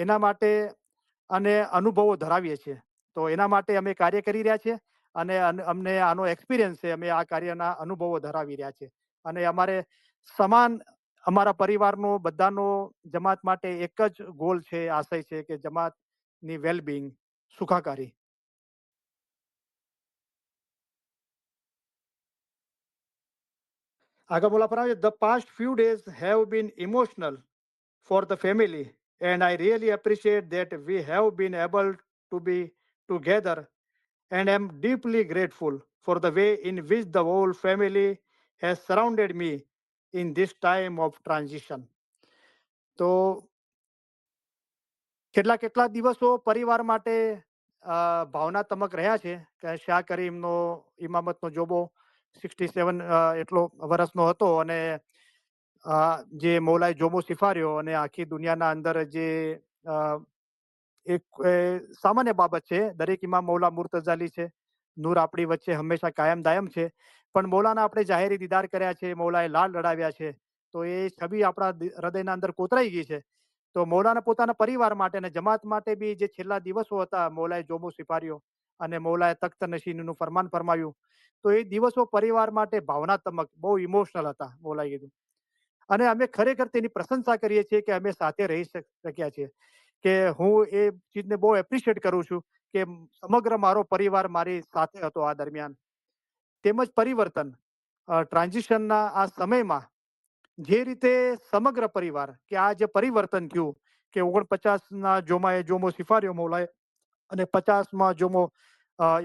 એના માટે અને અનુભવો ધરાવીએ છીએ. તો એના માટે અમે કાર્ય કરી રહ્યા છીએ અને અમને આનો એક્સપિરિયન્સ છે. અમે આ કાર્યના અનુભવો ધરાવી રહ્યા છીએ અને અમારે સમાન અમારા પરિવારનો બધાનો જમાત માટે એક જ ગોલ છે, આશય છે કે જમાતની વેલબિંગ સુખાકારી. આગળ બોલા પર the past few days have been emotional for the family, and I really appreciate that we have been able to be together, and am deeply grateful for the way in which the whole family has surrounded me in this time of transition. તો કેટલા કેટલા દિવસો પરિવાર માટે ભાવનાત્મક રહ્યા છે કે શાહ કરીમનો ઇમામતનો જોબો 67 એટલો વર્ષનો હતો અને જે મૌલાએ જોબો સ્વીકાર્યો અને આખી દુનિયાના અંદર જે અ, એક સામાન્ય બાબત છે. દરેક ઇમામ મૌલા મુર્તઝાલી છે. નૂર આપણી વચ્ચે હંમેશા કાયમ દાયમ છે. પણ મૌલાના આપણે જાહેરી દીદાર કર્યા છે, મૌલાએ લાડ લડાવ્યા છે. તો એ છબી આપણા હૃદયના અંદર કોતરાઈ ગઈ છે. તો મૌલાના પોતાના પરિવાર માટે અને જમાત માટે બી જે છેલ્લા દિવસો હતા, મૌલાએ જોમો સ્વીકાર્યો અને મૌલાએ તખ્ત નશીનીનું ફરમાન ફરમાવ્યું. તો એ દિવસો પરિવાર માટે ભાવનાત્મક બહુ ઇમોશનલ હતા, મૌલાએ કીધું. અને અમે ખરેખર તેની પ્રશંસા કરીએ છીએ કે અમે સાથે રહી શક્યા છીએ. કે હું એ ચીજને બહુ એપ્રિશિએટ કરું છું કે સમગ્ર મારો પરિવાર મારી સાથે હતો આ દરમિયાન. તેમજ પરિવર્તન ટ્રાન્ઝિશનના આ સમયમાં જે રીતે સમગ્ર પરિવાર કે આ જે પરિવર્તન થયું કે 49ના જોમાએ જોમો સ્વીકાર્યો મૌલાએ અને 50માં જોમો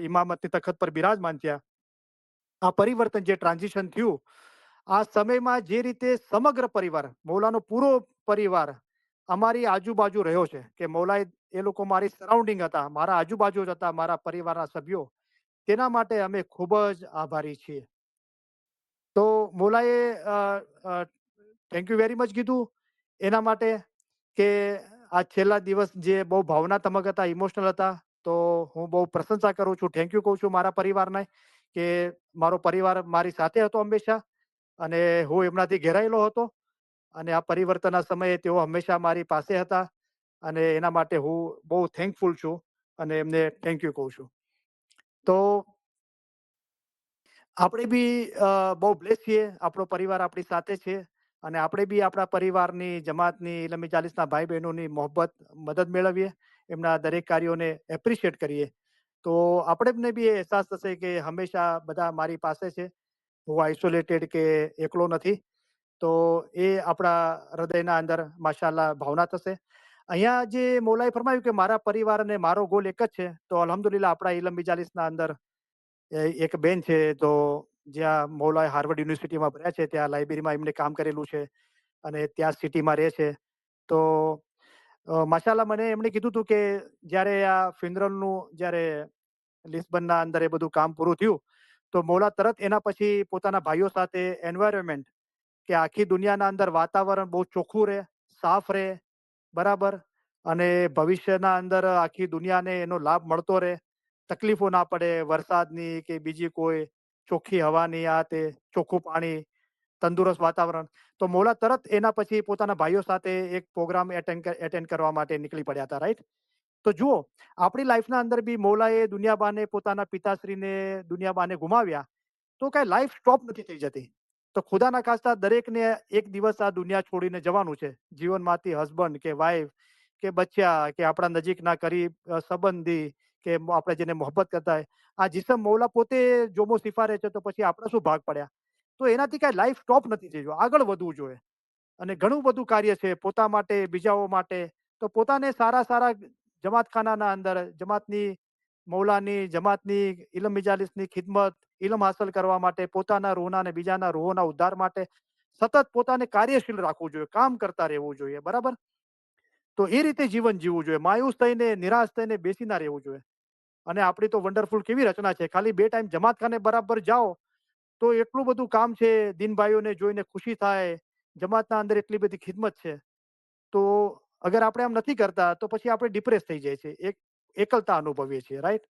ઇમામતની તખત પર બિરાજમાન થયા. આ પરિવર્તન જે ટ્રાન્ઝિશન થયું આ સમયમાં જે રીતે સમગ્ર પરિવાર મૌલાનો પૂરો પરિવાર અમારી આજુબાજુ રહ્યો છે કે મૌલાએ એ લોકો મારી સરાઉન્ડિંગ હતા, મારા આજુબાજુ જ હતા, મારા પરિવારના સભ્યો. તેના માટે અમે ખૂબ જ આભારી છીએ. તો મૌલાએ થેન્ક યુ વેરી મચ કીધું એના માટે કે આ છેલ્લા દિવસ જે બહુ ભાવનાત્મક હતા, ઇમોશનલ હતા. તો હું બહુ પ્રશંસા કરું છું, થેન્ક યુ કહું છું મારા પરિવારને કે મારો પરિવાર મારી સાથે હતો હંમેશા અને હું એમનાથી ઘેરાયેલો હતો અને આ પરિવર્તનના સમયે તેઓ હંમેશા મારી પાસે હતા અને એના માટે હું બહુ થેન્કફુલ છું અને એમને થેન્ક યુ કહું છું. તો આપણે બી બહુ બ્લેસ છીએ, આપણો પરિવાર આપણી સાથે છે અને આપણે બી આપણા પરિવારની જમાતની ઇલમી ચાલીસના ભાઈ બહેનોની મોહબ્બત મદદ મેળવીએ, એમના દરેક કાર્યોને એપ્રિશિએટ કરીએ. તો આપણે બી એ અહેસાસ થશે કે હંમેશા બધા મારી પાસે છે, હું આઇસોલેટેડ કે એકલો નથી. તો એ આપણા હૃદયના અંદર માશાલ્લાહ ભાવના થશે. અહીંયા જે મૌલાએ ફરમાવ્યું કે મારા પરિવાર અને મારો ગોલ એક જ છે. તો અલ્હમ્દુલિલ્લાહ આપણા ઇલમ મિજાલિસના અંદર એક બેન છે તો જ્યાં મૌલાએ હાર્વર્ડ યુનિવર્સિટીમાં ભણ્યા છે, ત્યાં લાઇબ્રેરીમાં એમને કામ કરેલું છે અને ત્યાં સિટીમાં રહે છે. તો માશાલ્લાહ મને એમણે કીધું હતું કે જ્યારે આ ફિનરલનું જ્યારે લિસ્બનના અંદર એ બધું કામ પૂરું થયું, તો મૌલા તરત એના પછી પોતાના ભાઈઓ સાથે એન્વાયરમેન્ટ કે આખી દુનિયાના અંદર વાતાવરણ બહુ ચોખ્ખું રહે, સાફ રહે, બરાબર. અને ભવિષ્યના અંદર આખી દુનિયાને એનો લાભ મળતો રહે, તકલીફો ના પડે વરસાદની કે બીજી કોઈ, ચોખ્ખી હવાની, આ તે ચોખ્ખું પાણી, તંદુરસ્ત વાતાવરણ. તો મૌલા તરત એના પછી પોતાના ભાઈઓ સાથે એક પ્રોગ્રામ એટેન્ડ કરવા માટે નીકળી પડ્યા હતા, રાઈટ. તો જુઓ, આપણી લાઈફના અંદર બી મૌલાએ દુનિયાબાને પોતાના પિતાશ્રીને દુનિયાબાને ગુમાવ્યા તો કઈ લાઈફ સ્ટોપ નથી થઈ જતી. તો ખુદાના ખાસ્તા દરેકને એક દિવસ આ દુનિયા છોડીને જવાનું છે. જીવનમાંથી હસબન્ડ કે વાઈફ કે બચ્ચા કે આપણા નજીકના કરીબ સંબંધી કે આપણે જેને મોહબ્બત કરતા હોય, આ જીસમ મૌલા પોતે જોમો સિફારે છે તો પછી આપણે શું ભાગ પડ્યા. તો એનાથી કઈ લાઈફ સ્ટોપ નથી થઈ જોઈએ, આગળ વધવું જોઈએ અને ઘણું બધું કાર્ય છે પોતા માટે, બીજાઓ માટે. તો પોતાને સારા સારા જમાતખાનાના અંદર જમાતની મૌલાની જમાતની ઇલમ મિજાલિસની ખિદમત, ઇલમ હાંસલ કરવા માટે, પોતાના રૂહના અને બીજાના રૂહોના ઉદ્ધાર માટે સતત પોતાને કાર્યશીલ રાખવું જોઈએ, કામ કરતા રહેવું જોઈએ, બરાબર. તો એ રીતે જીવન જીવવું જોઈએ, માયુસ થઈને નિરાશ થઈને બેસી ના રહેવું જોઈએ. અને આપણી તો વન્ડરફુલ કેવી રચના છે, ખાલી 2 ટાઈમ જમાતખાને બરાબર જાઓ તો એટલું બધું કામ છે, દિનભાઈઓને જોઈને ખુશી થાય, જમાતના અંદર એટલી બધી ખિદમત છે. તો અગર આપણે આમ નથી કરતા તો પછી આપણે ડિપ્રેસ થઈ જાય છે, એક એકલતા અનુભવીએ છીએ, રાઈટ.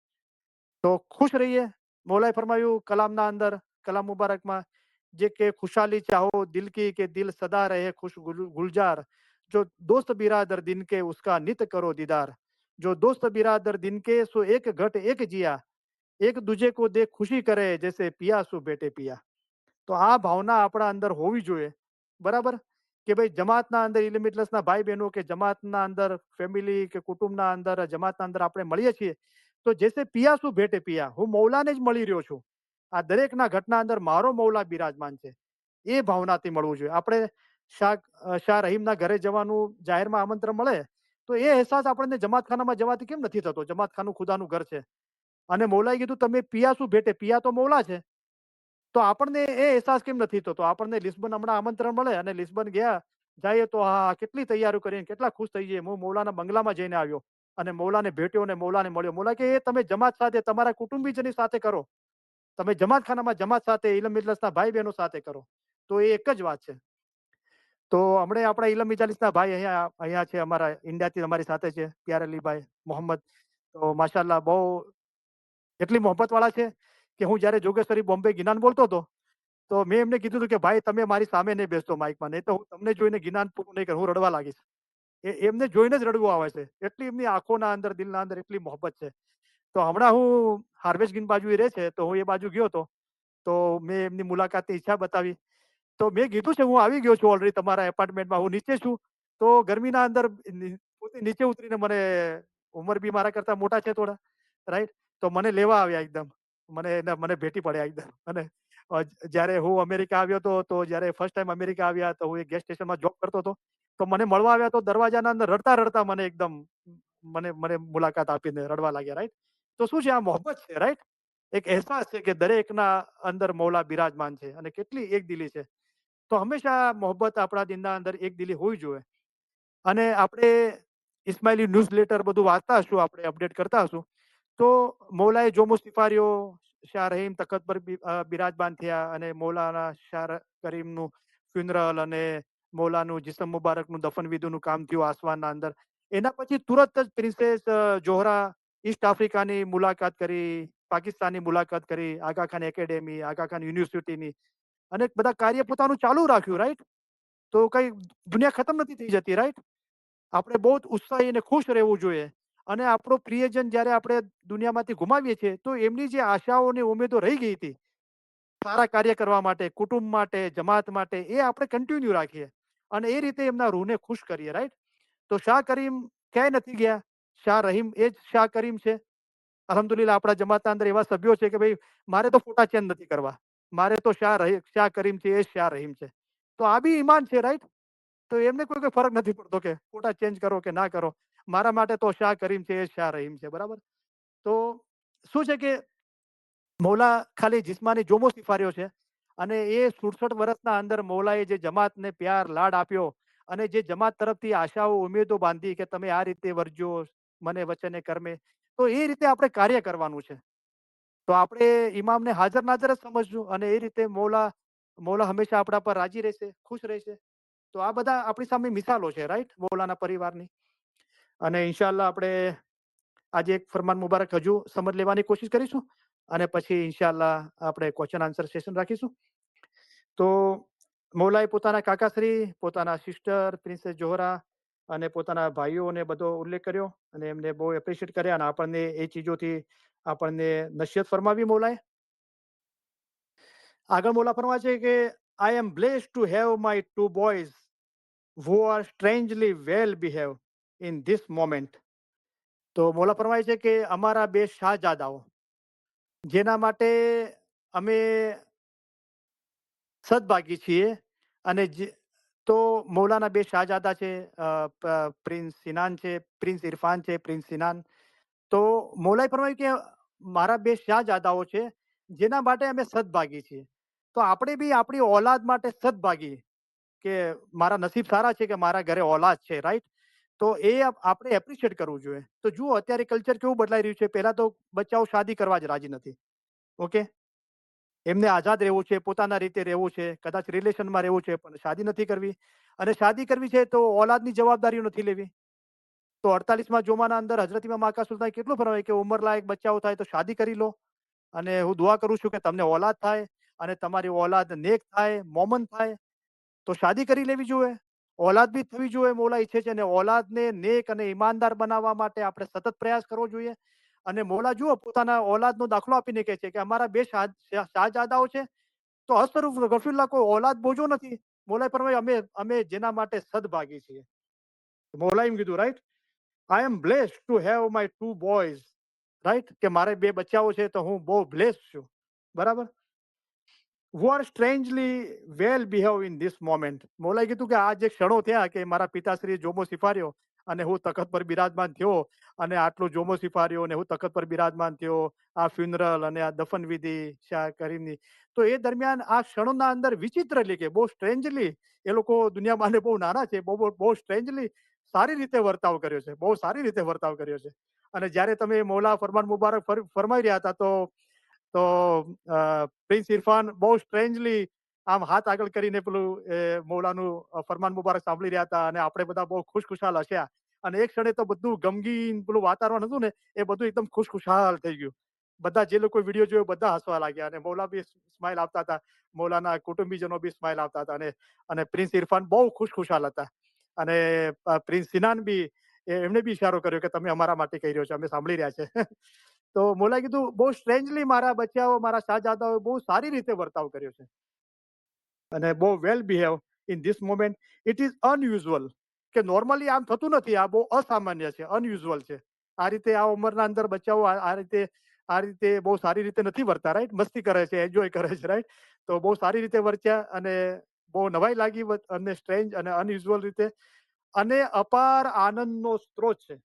તો ખુશ રહીએ. મૌલાએ ફરમાયું કલામના અંદર, કલામ મુબારકમાં જે કે ખુશાલી ચાહો દિલ કી કે દિલ સદા રહે ખુશ ગુલजार, जो दोस्त बिरादर दिन के उसका नित करो दीदार, जो दोस्त बिरादर दिन के सो एक घट एक जिया, એક દૂજે કો દેખ ખુશી કરે જૈસે પિયાસુ બેટે પિયા. તો આ ભાવના આપણા અંદર હોવી જોઈએ, બરાબર, કે ભાઈ જમાતના અંદર ઇલિમિટલેસના ભાઈ બહેનો કે જમાતના અંદર ફેમિલી કે કુટુંબના અંદર જમાતના અંદર આપણે મળીએ છીએ તો જેસે પિયાસુ ભેટે પિયા, હું મૌલાને જ મળી રહ્યો છું, આ દરેકના ઘટના અંદર મારો મૌલા બિરાજમાન છે, એ ભાવનાથી મળવું જોઈએ. આપણે શાહ રહીમના ઘરે જવાનું જાહેરમાં આમંત્રણ મળે તો એ અહેસાસ આપણને જમાતખાનામાં જવાથી કેમ નથી થતો? જમાતખાનું ખુદાનું ઘર છે અને મૌલાએ કીધું તમે પિયાસુ ભેટે, પિયા તો મૌલા છે, તો આપણને એ અહેસાસ કેમ નથી થતો? આપણને લિસ્બન હમણાં આમંત્રણ મળે અને લિસ્બન ગયા જઈએ તો હા કેટલી તૈયારી કરીને કેટલા ખુશ થઈ જઈએ. હું મૌલાના બંગલામાં જઈને આવ્યો અને મૌલાને ભેટ્યો અને મૌલાને મળ્યો. મૌલા કે એ તમે જમાત સાથે તમારા કુટુંબીજની સાથે કરો, તમે જમાતખાનામાં જમાત સાથે ઇલમ મિજલસના ભાઈ બહેનો સાથે કરો, તો એ એક જ વાત છે. તો હમણાં આપણા ઇલમ મિજાલિસના ભાઈ અહીંયા અહીંયા છે, અમારા ઇન્ડિયાથી અમારી સાથે છે, પ્યાર અલીભાઈ મોહમ્મદ. તો માશાલ્લાહ બહુ એટલી મોહબ્બત વાળા છે કે હું જ્યારે જોગેશ્વરી બોમ્બે ગિનાન બોલતો હતો તો મેં એમને કીધું હતું કે ભાઈ તમે મારી સામે નહીં બેસતો માઇકમાં, નહીં તો હું તમને જોઈને ગિનાન પૂરું નહીં કરું, હું રડવા લાગીશ. એમને જોઈને જ રડવું આવે છે, એટલી એમની આંખોના અંદર દિલના અંદર એટલી મોહબ્બત છે. તો હમણાં હું હાર્વેસ્ટ બાજુ એ રહે છે તો હું એ બાજુ ગયો હતો તો મેં એમની મુલાકાતની ઈચ્છા બતાવી. તો મેં કીધું છે હું આવી ગયો છું ઓલરેડી તમારા એપાર્ટમેન્ટમાં, હું નીચે છું. તો ગરમીના અંદર પોતે નીચે ઉતરીને મને, ઉંમર બી મારા કરતા મોટા છે થોડા, રાઈટ, તો મને લેવા આવ્યા એકદમ, મને ભેટી પડ્યા એકદમ. અને જ્યારે હું અમેરિકા આવ્યો હતો તો જ્યારે ફર્સ્ટ ટાઈમ અમેરિકા આવ્યા તો હું એક ગેસ સ્ટેશનમાં જોબ કરતો હતો તો મને મળવા આવ્યા તો દરવાજાના અંદર રડતા રડતા મને એકદમ મને મને મુલાકાત આપીને રડવા લાગ્યા, રાઈટ. તો શું છે આ મોહબ્બત છે, રાઈટ, એક અહેસાસ છે કે દરેકના અંદર મૌલા બિરાજમાન છે અને કેટલી એક દિલી છે. તો હંમેશા મોહબ્બત આપણા દિલના અંદર એક દિલી હોવી જોઈએ. અને આપણે ઇસ્માઇલી ન્યૂઝ લેટર બધું વાંચતા હશું, આપણે અપડેટ કરતા હશું તો મૌલાએ જોમો સિફારીઓ શાહ રહીમ તખત પર બિરાજમાન થયા અને મૌલાના શાહ કરીમનું ફ્યુનરલ અને મૌલાનું જિસમ મુબારકનું દફન વિધિનું કામ થયું આસવાનના અંદર. એના પછી તુરંત જ પ્રિન્સેસ જોહરા ઈસ્ટ આફ્રિકાની મુલાકાત કરી, પાકિસ્તાનની મુલાકાત કરી, આગા ખાન એકેડેમી, આગા ખાન યુનિવર્સિટીની, અને બધા કાર્ય પોતાનું ચાલુ રાખ્યું, રાઈટ. તો કઈ દુનિયા ખતમ નથી થઈ જતી, રાઈટ. આપણે બહુ જ ઉત્સાહી અને ખુશ રહેવું જોઈએ. અને આપણો પ્રિયજન જ્યારે આપણે દુનિયામાંથી ગુમાવીએ છીએ તો એમની જે આશાઓ અને ઉમેદો રહી ગઈ હતી સારા કાર્ય કરવા માટે, કુટુંબ માટે, જમાત માટે, એ આપણે કન્ટિન્યુ રાખીએ અને એ રીતે એમના રૂહને ખુશ કરીએ, રાઈટ. તો શાહ કરીમ ક્યાંય નથી ગયા, શાહ રહીમ એ જ શાહ કરીમ છે. અલ્હમ્દુલિલ્લાહ આપણા જમાતના અંદર એવા સભ્યો છે કે ભાઈ મારે તો ફોટા ચેન્જ નથી કરવા, મારે તો શાહ કરીમ છે એ શાહ રહીમ છે. તો આ બી ઈમાન છે, રાઈટ. તો એમને કોઈ ફરક નથી પડતો કે ફોટા ચેન્જ કરો કે ના કરો, મારા માટે તો શાહ કરીમ છે એ શાહ રહીમ છે, બરાબર. તો શું છે કે મૌલા ખાલી જિસ્માની જોમો સિફાર્યો છે અને એ 67 વર્ષના અંદર મૌલાએ જે જમાતને પ્યાર લાડ આપ્યો અને જે જમાત તરફથી આશાઓ ઉમેદો બાંધી કે તમે આ રીતે વર્જો મને વચને કર્મે, તો એ રીતે આપણે કાર્ય કરવાનું છે. તો આપણે ઇમામને હાજર નાજર જ સમજવું અને એ રીતે મૌલા મૌલા હંમેશા આપણા પર રાજી રહેશે, ખુશ રહેશે. તો આ બધા આપણી સામે મિસાલો છે, રાઈટ, મૌલાના પરિવારની. અને ઇન્શાલ્લાહ આપણે આજે એક ફરમાન મુબારક હજુ સમજ લેવાની કોશિશ કરીશું અને પછી ઇન્શાલ્લાહ આપણે ક્વેશ્ચન આન્સર સેશન રાખીશું. તો મૌલાએ પોતાના કાકાશ્રી, પોતાના સિસ્ટર પ્રિન્સેસ જોહરા અને પોતાના ભાઈઓને બધો ઉલ્લેખ કર્યો અને એમને બહુ એપ્રિશિએટ કર્યા અને આપણને એ ચીજોથી આપણને નસીહત ફરમાવી મૌલાએ. આગળ મૌલા ફરમાવે છે કે I am blessed to have my two boys who are strangely well behaved in this moment. તો મૌલા ફરમાય છે કે અમારા બે શાહજાદાઓ જેના માટે અમે સદભાગી છીએ અને તો મૌલાના બે શાહજાદા છે, પ્રિન્સ સિનાન છે, પ્રિન્સ ઇરફાન છે, પ્રિન્સ સિનાન. તો મૌલાએ ફરમાયું કે મારા બે શાહજાદાઓ છે જેના માટે અમે સદભાગી છીએ. તો આપણે બી આપણી ઓલાદ માટે સદભાગી કે મારા નસીબ સારા છે કે મારા ઘરે ઓલાદ છે, રાઈટ. તો એ આપણે એપ્રિશિએટ કરવું જોઈએ. તો જુઓ અત્યારે કલ્ચર કેવું બદલાઈ રહ્યું છે, પહેલા તો બચ્ચાઓ શાદી કરવા જ રાજી નથી, ઓકે, એમને આઝાદ રહેવું છે, પોતાના રીતે રહેવું છે, કદાચ રિલેશનમાં રહેવું છે પણ શાદી નથી કરવી. અને શાદી કરવી છે તો ઓલાદની જવાબદારીઓ નથી લેવી. તો 48માં જોમાના અંદર હઝરત ઇમામ આકા સુલતાન કેટલું ફરમાય કે ઉંમરલાયક બચ્ચાઓ થાય તો શાદી કરી લો અને હું દુઆ કરું છું કે તમને ઓલાદ થાય અને તમારી ઓલાદ નેક થાય, મોમન થાય. તો શાદી કરી લેવી જોઈએ. ઓલાદ બી થવી જોઈએ મોલા ઈચ્છે છે, અને ઓલાદને નેક અને ઈમાનદાર બનાવવા માટે આપણે સતત પ્રયાસ કરવો જોઈએ. અને મોલા જુઓ પોતાના ઓલાદનો દાખલો આપીને કહે છે કે અમારા 2 શાહજાદાઓ છે, તો અસરૂફ ગફિલ્લા કોઈ ઓલાદ બોજો નથી. મોલાએ ફરમાવ્યું અમે જેના માટે સદભાગી છીએ. મોલાએ એમ કીધું, right, I am blessed to have my 2 boys, right, કે મારે 2 બચ્ચાઓ છે તો હું બહુ બ્લેસ્ડ છું. બરાબર? who are strangely well behaved in this moment. મોલાએ કીધું કે આ જે ક્ષણો થયા કે મારા પિતાશ્રીએ જોમો સિફાર્યો અને હું તખત પર બિરાજમાન થયો, અને આટલો જોમો સિફાર્યો અને હું તખત પર બિરાજમાન થયો, આ ફ્યુનરલ અને આ દફન વિધિ શાહ કરીમની, તો એ દરમિયાન આ ક્ષણોના અંદર વિચિત્રલી કે બહુ સ્ટ્રેન્જલી એ લોકો દુનિયામાં બહુ નાના છે, બહુ સ્ટ્રેન્જલી સારી રીતે વર્તાવ કર્યો છે, બહુ સારી રીતે વર્તાવ કર્યો છે. અને જ્યારે તમે મોલા ફરમાન મુબારક ફરમાઈ રહ્યા હતા, તો પ્રિન્સ ઇરફાન બહુ સ્ટ્રેન્જલી આમ હાથ આગળ કરીને પેલું મૌલાનું ફરમાન મુબારક સાંભળી રહ્યા હતા, અને આપણે બધા બહુ ખુશખુશાલ હસ્યા. અને એક ક્ષણે તો બધું ગમગીન પેલું વાતાવરણ હતું ને, એ બધું એકદમ ખુશખુશાલ થઈ ગયું. બધા જે લોકો વિડીયો જોયો બધા હસવા લાગ્યા, અને મૌલા બી સ્માઇલ આપતા હતા, મૌલાના કુટુંબીજનો બી સ્માઇલ આપતા હતા, અને પ્રિન્સ ઇરફાન બહુ ખુશખુશાલ હતા. અને પ્રિન્સ સિનાન બી એમણે બી ઇશારો કર્યો કે તમે અમારા માટે કહી રહ્યો છો, અમે સાંભળી રહ્યા છે. તો મોલાએ કીધું બહુ સ્ટ્રેન્જલી મારા બચ્ચાઓ, મારા શાહજાદાઓએ બહુ સારી રીતે વર્તાવ કર્યો છે, અને બહુ well behave in this moment. It is unusual, કે નોર્મલી આમ થતું નથી, આ બહુ અસામાન્ય છે, અનયુઝ્યુઅલ છે. આ રીતે આ ઉંમરના અંદર બચ્ચાઓ આ રીતે બહુ સારી રીતે નથી વર્તા, રાઈટ, મસ્તી કરે છે, એન્જોય કરે છે, રાઈટ. તો બહુ સારી રીતે વર્ત્યા, અને બહુ નવાઈ લાગી, અને સ્ટ્રેન્જ અને અનયુઝ્યુઅલ રીતે, અને અપાર આનંદનો સ્ત્રોત છે.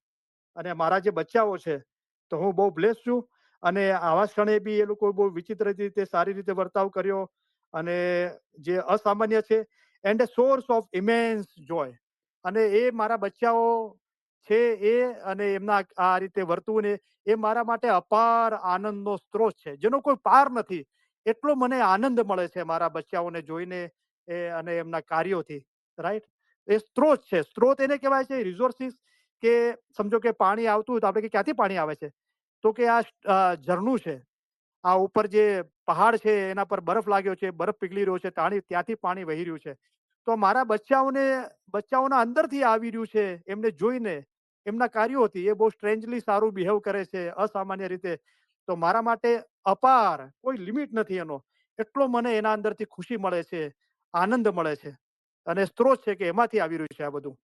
અને મારા જે બચ્ચાઓ છે તો હું બહુ બ્લેસ છું. અને આવા ક્ષણે બી એ લોકો બહુ વિચિત્ર રીતે સારી રીતે વર્તાવ કર્યો, અને જે અસામાન્ય છે, and a source of immense joy. અને એ મારા બચ્ચાઓ છે એ, અને એમના આ રીતે વર્તવું ને, એ મારા માટે અપાર આનંદનો સ્ત્રોત છે, જેનો કોઈ પાર નથી. એટલો મને આનંદ મળે છે મારા બચ્ચાઓને જોઈને, અને એમના કાર્યોથી, રાઈટ. એ સ્ત્રોત છે. સ્ત્રોત એને કહેવાય છે, રિસોર્સિસ. કે સમજો કે પાણી આવતું હોય તો આપણે ક્યાંથી પાણી આવે છે, તો કે આ ઝરણું છે, આ ઉપર જે પહાડ છે એના પર બરફ લાગ્યો છે, બરફ પીગળી રહ્યો છે, ત્યાંથી પાણી વહી રહ્યું છે. તો મારા બચ્ચાઓના અંદરથી આવી રહ્યું છે, એમને જોઈને, એમના કાર્યોથી. એ બહુ સ્ટ્રેન્જલી સારું બિહેવ કરે છે, અસામાન્ય રીતે. તો મારા માટે અપાર કોઈ લિમિટ નથી એનો. એટલો મને એના અંદરથી ખુશી મળે છે, આનંદ મળે છે, અને સ્ત્રોત છે કે એમાંથી આવી રહ્યું છે આ બધું.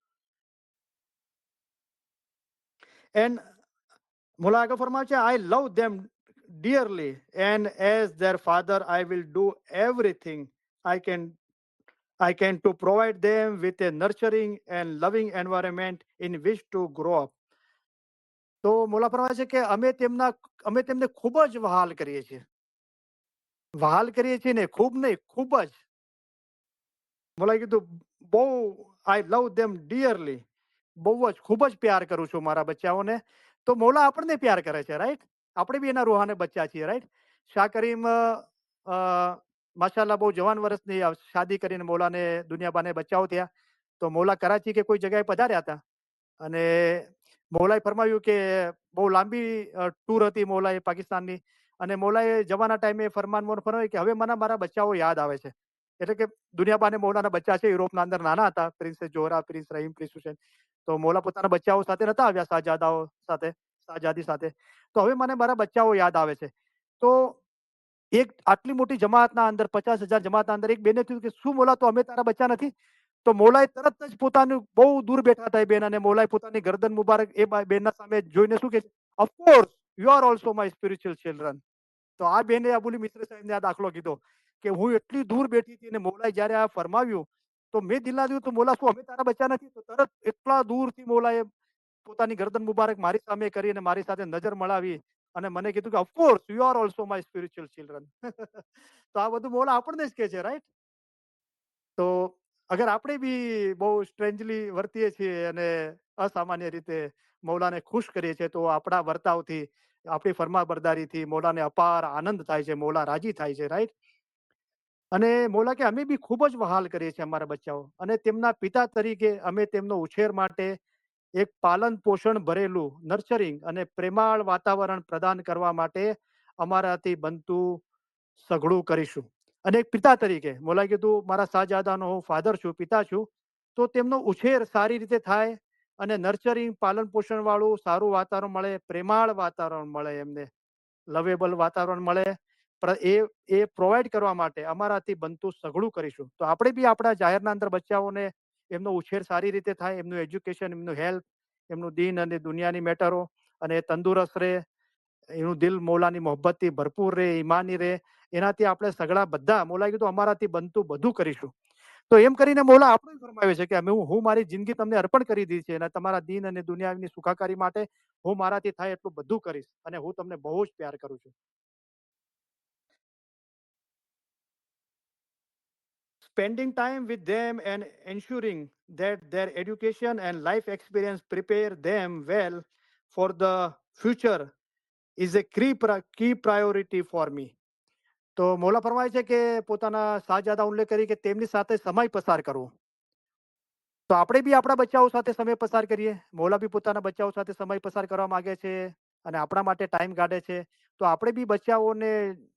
એન્ડ મોલા આગળ ફરમાવે છે, આઈ લવ ધેમ dearly, and as their father I will do everything i can I can to provide them with a nurturing and loving environment in which to grow up. તો મોલા ફરમાવે છે કે અમે તેમને ખૂબ જ વહાલ કરીએ છીએ. વહાલ કરીએ છીએ ને, ખૂબ નહીં, ખૂબ જ. મોલાએ કીધું બહુ, આઈ લવ ધેમ ડિયરલી, બહુ જ, ખૂબ જ પ્યાર કરું છું મારા બચ્ચાઓને. તો મોલા આપણને પ્યાર કરે છે, રાઈટ. આપણે બી એના રૂહાને બચ્ચા છીએ, રાઈટ. શાહ કરીમ માશાલ્લાહ બહુ જવાન વર્ષની શાદી કરીને મોલાને દુનિયાબાને બચ્ચાઓ થયા. તો મોલા કરાચી કે કોઈ જગ્યાએ પધાર્યા હતા, અને મૌલાએ ફરમાવ્યું કે બહુ લાંબી ટૂર હતી મૌલાએ પાકિસ્તાનની. અને મૌલાએ જવાના ટાઈમે ફરમાવ્યું કે હવે મને મારા બચ્ચાઓ યાદ આવે છે. એટલે કે દુનિયાબાને મૌલાના બચ્ચા છે, યુરોપના અંદર નાના હતા, prince Zohra, prince Rahim, prince Hussain. તો મૌલા પોતાના બચ્ચાઓ સાથે નતા આવ્યા, શાહજાદી સાથે. તો હવે મને મારા બચ્ચાઓ યાદ આવે છે. તો એક આટલી મોટી જમાતના અંદર, 50,000 જમાતના અંદર, એક બેને થયું કે શું મોલા, તો અમે તારા બચ્ચા નથી? તો મૌલાએ તરત જ પોતાનું, બહુ દૂર બેઠા હતા એ બેન, અને મૌલાએ પોતાની ગરદન મુબારક એ બેનના સામે જોઈને શું કે, of course you are also my spiritual children. તો આ બેને અબુલી મિસ્ર સાહેબને આ દાખલો કીધો કે હું એટલી દૂર બેઠી હતી, અને મૌલાએ જ્યારે આ ફરમાવ્યું, તો મેં દિલના દીધું, તો મોલા શું અમે તારા બચ્ચા નથી? તો તરત એટલા દૂરથી મૌલાએ પોતાની ગરદન મુબારક મારી સામે કરી, અને મારી સાથે નજર મળાવી, અને મને કીધું કે of course you are also my spiritual children. તો આ બધું મોલા આપણને જ કહે છે, રાઈટ. તો અગર આપણે બી બહુ સ્ટ્રેન્જલી વર્તીએ છીએ અને અસામાન્ય રીતે મૌલાને ખુશ કરીએ છીએ, તો આપણા વર્તાવથી, આપણી ફરમાબરદારીથી મૌલાને અપાર આનંદ થાય છે, મૌલા રાજી થાય છે, રાઈટ. અને મૌલા કે અમે બી ખૂબ જ વહાલ કરીએ છીએ અમારા બચ્ચાઓ, અને તેમના પિતા તરીકે અમે તેમનો ઉછેર માટે એક પાલન પોષણ ભરેલું, નર્ચરિંગ અને પ્રેમાળ વાતાવરણ પ્રદાન કરવા માટે અમારાથી બનતું સઘળું કરીશું. અને એક પિતા તરીકે મૌલાએ કીધું, મારા શાહજાદાનો હું ફાધર છું, પિતા છું. તો તેમનો ઉછેર સારી રીતે થાય અને નર્ચરિંગ પાલન પોષણ વાળું સારું વાતાવરણ મળે, પ્રેમાળ વાતાવરણ મળે, એમને લવેબલ વાતાવરણ મળે. એ પ્રોવાઈડ કરવા માટે અમારાથી બનતું સઘળું કરીશું. તો આપણે બી આપણા જાહેરના અંદર બચ્ચાઓને એમનો ઉછેર સારી રીતે થાય, એમનું એજ્યુકેશન, એમનું હેલ્થ, એમનું દીન અને દુનિયાની મેટરો, અને એ તંદુરસ્ત રહે, એનું દિલ મૌલાની મોહબ્બતથી ભરપૂર રહે, ઈમાની રહે. એનાથી આપણે સગળા બધા મોલાએ કીધું અમારાથી બનતું બધું કરીશું. તો એમ કરીને મૌલા આપણું ફરમાવે છે કે હું મારી જિંદગી તમને અર્પણ કરી દીધી છે અને તમારા દીન અને દુનિયાની સુખાકારી માટે હું મારાથી થાય એટલું બધું કરીશ અને હું તમને બહુ જ પ્યાર કરું છું. Spending time with them and ensuring that their education and life experience prepare them well for the future is a key priority for me. તો મૌલા ફરમાય છે કે પોતાના શાહજાદા ઉલ્લેખ કરી કે તેમની સાથે સમય પસાર કરવો. તો આપણે બી આપણા બચ્ચાઓ સાથે સમય પસાર કરીએ. મૌલા બી પોતાના બચ્ચાઓ સાથે સમય પસાર કરવા માંગે છે અને આપણા માટે ટાઈમ કાઢે છે. તો આપણે બી બચ્ચાઓને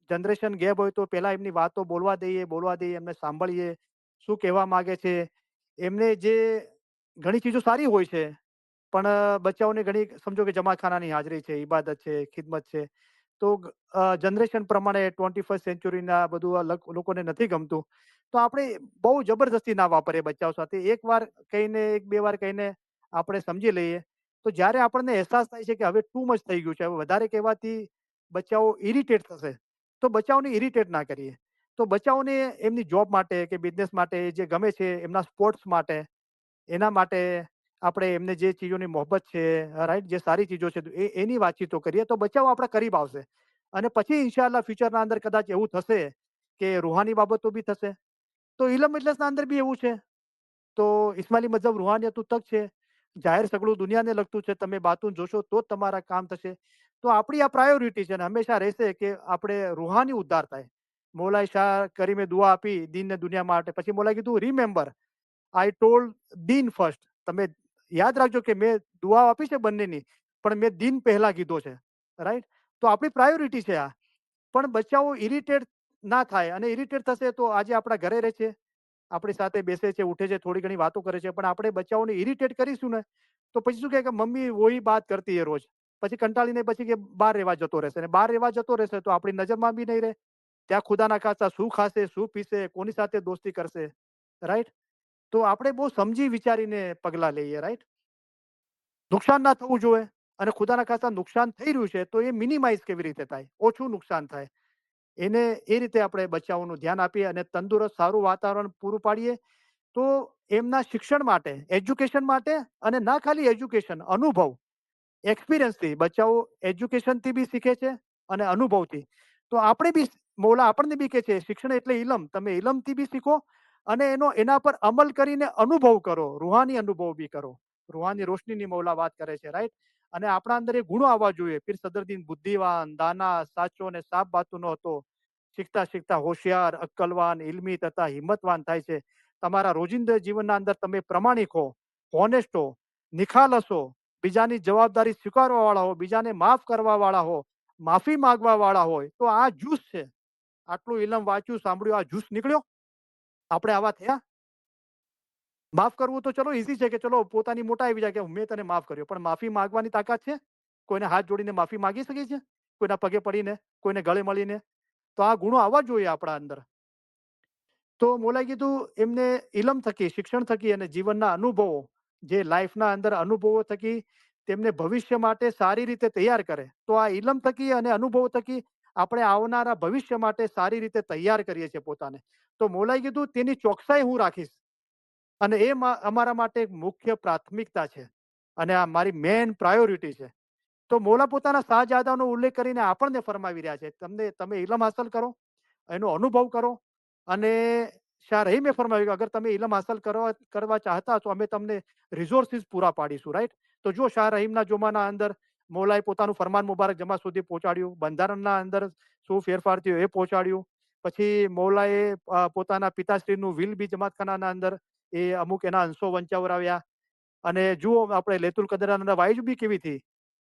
જનરેશન ગેપ હોય તો પહેલા એમની વાતો બોલવા દઈએ, એમને સાંભળીએ, શું કહેવા માંગે છે. એમને જે ઘણી ચીજો સારી હોય છે, પણ બચ્ચાઓને ઘણી સમજો કે જમાખાનાની હાજરી છે, ઇબાદત છે, ખિદમત છે. તો જનરેશન પ્રમાણે 21st સેન્ચુરીના બધું લોકોને નથી ગમતું. તો આપણે બહુ જબરદસ્તી ના વાપરીએ બચ્ચાઓ સાથે. એકવાર કહીને, એક બે વાર કહીને આપણે સમજી લઈએ. તો જ્યારે આપણને અહેસાસ થાય છે કે હવે ટુ મચ થઈ ગયું છે, હવે વધારે કહેવાથી બચ્ચાઓ ઇરિટેટ થશે, તો બચ્ચાઓને ઇરિટેટ ના કરીએ. તો બચ્ચાઓને એમની જોબ માટે કે બિઝનેસ માટે જે ગમે છે, એમના સ્પોર્ટ્સ માટે, એના માટે આપણે એમને જે ચીજોની મોહબ્બત છે, રાઈટ, જે સારી ચીજો છે, એની વાતચીતો કરીએ તો બચ્ચાઓ આપણા કરીબ આવશે. અને પછી ઇન્શાઅલ્લાહ ફ્યુચરના અંદર કદાચ એવું થશે કે રૂહાની બાબતો બી થશે. તો ઇલમ મજલિસના અંદર બી એવું છે. તો ઇસ્માઇલી મઝહબ રૂહાનિયતનું તક છે. જાહેર સગળું દુનિયાને લગતું છે. તમે બાતુન જોશો તો જ તમારા કામ થશે. તો આપણી આ પ્રાયોરિટી છે અને હંમેશા રહેશે કે આપણે રૂહાની ઉદ્ધાર થાય. મૌલાએ શાહ કરીમે દુઆ આપી દીન ને દુનિયા માટે. પછી મૌલાએ કીધું, રિમેમ્બર આઈ ટોલ્ડ દીન ફર્સ્ટ. તમે યાદ રાખજો કે મેં દુઆ આપી છે બંનેની, પણ મેં દીન પહેલા કીધો છે. રાઈટ? તો આપણી પ્રાયોરિટી છે આ. પણ બચ્ચાઓ ઇરિટેટ ના થાય, અને ઇરિટેટ થશે તો આજે આપણા ઘરે રહે છે, આપણી સાથે બેસે છે, ઉઠે છે, થોડી ઘણી વાતો કરે છે, પણ આપણે બચ્ચાઓને ઇરિટેટ કરીશું ને તો પછી શું કહે કે મમ્મી વહી બાત કરતી હે રોજ. પછી કંટાળીને પછી કે બહાર રહેવા જતો રહેશે, અને બહાર રહેવા જતો રહેશે તો આપણી નજરમાં બી નહીં રહે. ત્યાં ખુદાના ખાસ્તા શું ખાશે, શું પીશે, કોની સાથે દોસ્તી કરશે, રાઈટ? તો આપણે બહુ સમજી વિચારીને પગલાં લઈએ, રાઈટ? નુકસાન ના થવું જોઈએ. અને ખુદાના ખાસ્તા નુકસાન થઈ રહ્યું છે તો એ મિનિમાઇઝ કેવી રીતે થાય, ઓછું નુકસાન થાય, એને એ રીતે આપણે બચ્ચાઓનું ધ્યાન આપીએ અને તંદુરસ્ત સારું વાતાવરણ પૂરું પાડીએ. તો એમના શિક્ષણ માટે, એજ્યુકેશન માટે, અને ના ખાલી એજ્યુકેશન, અનુભવ, એક્સપિરિયન્સથી બચ્ચાઓ એજ્યુકેશનથી બી શીખે છે અને અનુભવથી. તો આપણે બી મૌલા આપણને બી કહે છે શિક્ષણ એટલે ઇલમ. તમે ઇલમથી બી શીખો અને એના પર અમલ કરીને અનુભવ કરો, રૂહાની અનુભવ બી કરો. રૂહાની રોશનીની મૌલા વાત કરે છે, રાઈટ? અને આપણા અંદર એ ગુણો આવવા જોઈએ. પીર સદરુદ્દીન બુદ્ધિવાન, દાના, સાચો અને સાફ બાતુનો હતો. શીખતા શીખતા હોશિયાર, અક્કલવાન, ઇલ્મી તથા હિંમતવાન થાય છે. તમારા રોજિંદા જીવનના અંદર તમે પ્રમાણિક હો, હોનેસ્ટ હો, નિખાલસ હો, બીજાની જવાબદારી સ્વીકારવા વાળા હો, બીજાને માફ કરવા વાળા હો, માફી માંગવા વાળા હોય, તો આ જૂસ છે. આટલું ઇલમ વાંચ્યું, સાંભળ્યું, આ જૂસ નીકળ્યો. આપણે આવા થયા. માફ કરવું તો ચલો ઈઝી છે કે ચલો પોતાની મોટા આવી જાય કે મેં તને માફ કર્યો, પણ માફી માંગવાની તાકાત છે? કોઈને હાથ જોડીને માફી માંગી શકીએ છીએ? કોઈના પગે પડીને, કોઈને ગળે મળીને? તો આ ગુણો આવવા જોઈએ આપણા અંદર. તો મોલાએ કીધું એમને ઇલમ થકી, શિક્ષણ થકી અને જીવનના અનુભવો, જે લાઈફના અંદર અનુભવો થકી તેમને ભવિષ્ય માટે સારી રીતે તૈયાર કરે. તો આ ઇલમ થકી અને અનુભવો થકી આપણે આવનારા ભવિષ્ય માટે સારી રીતે તૈયાર કરીએ છીએ પોતાને. તો મોલાએ કીધું તેની ચોકસાઈ હું રાખીશ અને એ અમારા માટે એક મુખ્ય પ્રાથમિકતા છે અને આ મારી મેન પ્રાયોરિટી છે. તો મૌલા પોતાના શાહજાદાનો ઉલ્લેખ કરીને આપણને ફરમાવી રહ્યા છે, તમે ઇલમ હાંસલ કરો, એનો અનુભવ કરો. અને શાહ રહીમે ફરમાવ્યું કે અગર તમે ઇલમ હાંસલ કરવા ચાહતા તો અમે તમને રિસોર્સિસ પૂરા પાડીશું, રાઈટ? તો જો શાહ રહીમના જોમાના અંદર મૌલાએ પોતાનું ફરમાન મુબારક જમાત સુધી પહોંચાડ્યું, બંધારણના અંદર શું ફેરફાર થયો એ પહોંચાડ્યું. પછી મૌલાએ પોતાના પિતાશ્રીનું વિલ બી જમાતખાનાના અંદર એ અમુક એના અંશો વંચાવરાવ્યા. અને જુઓ આપણે લૈતુલ કદરના અંદર વાયુ બી કેવી થઈ.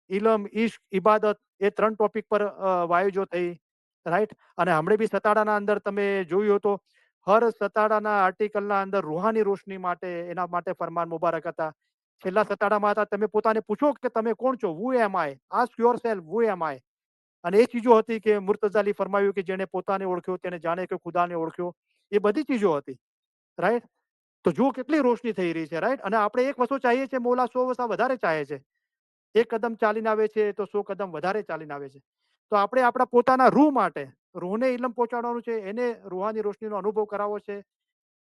ઇલમ, ઇશ્ક, ઇબાદત, એ 3 ટોપિક પર વાયુજો થઈ, રાઈટ? અને હમણે બી સતાડાના અંદર તમે જોયું તો હર સતાડાના આર્ટિકલના અંદર રૂહાની રોશની માટે એના માટે ફરમાન મુબારક હતા. છેલ્લા સતાડામાં હતા, તમે પોતાને પૂછો કે તમે કોણ છો, હુ એમ આઈ, આસ્ક યોર સેલ્ફ હુ એમ આઈ. અને એ ચીજો હતી કે મુર્તઝા અલી ફરમાવ્યું કે જેને પોતાને ઓળખ્યો તેને જાણે કે ખુદાને ઓળખ્યો. એ બધી ચીજો હતી, રાઈટ. તો જુઓ કેટલી રોશની થઈ રહી છે, રાઈટ. અને આપણે એક વસ્તુ ચાહીએ છીએ, મોલા 100 વર્ષ વધારે ચાહે છે. એક કદમ ચાલીને આવે છે તો 100 કદમ વધારે ચાલીને આવે છે. તો આપણે આપણા પોતાના રૂહ માટે, રૂહને ઇલમ પહોંચાડવાનું છે, એને રૂહાની રોશનીનો અનુભવ કરાવવો છે.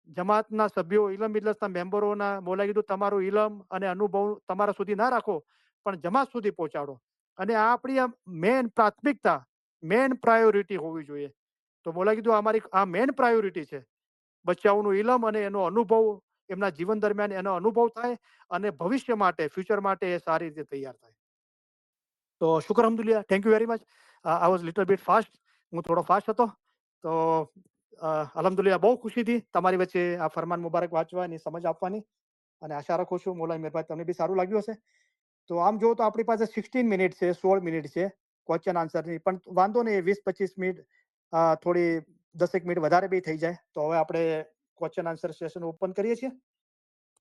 જમાતના સભ્યો, ઇલમ ઇજલસના મેમ્બરોના મોલા કીધું તમારું ઇલમ અને અનુભવ તમારા સુધી ના રાખો, પણ જમાત સુધી પહોંચાડો. અને આ આપણી આ મેન પ્રાથમિકતા, મેન પ્રાયોરિટી હોવી જોઈએ. તો મોલા કીધું અમારી આ મેન પ્રાયોરિટી છે. બચ્ચાઓનું ઇલમ અને એનો અનુભવ, એમના જીવન દરમિયાન એનો અનુભવ થાય અને ભવિષ્ય માટે, ફ્યુચર માટે એ સારી રીતે તૈયાર થાય. તો શુક્ર અલ્હમ્દુલિલ્લાહ, thank you very much. I was little bit fast, હું થોડો ફાસ્ટ હતો. તો અલ્હમ્દુલિલ્લાહ બહુ ખુશી થી તમારી વચ્ચે આ ફરમાન મુબારક વાંચવાની, સમજ આપવાની, અને આશા રાખું છું મોલાની મહેરબાની તમને બી સારું લાગ્યું હશે. તો આમ જો તો આપણી પાસે 16 મિનિટ છે, 16 મિનિટ છે ક્વેશ્ચન આન્સરની, પણ વાંધો નહીં, 20-25 મિનિટ થોડી 10 મિનિટ વધારે બી થઈ જાય. તો હવે આપણે ક્વેશ્ચન આન્સર સેશન ઓપન કરીએ છીએ.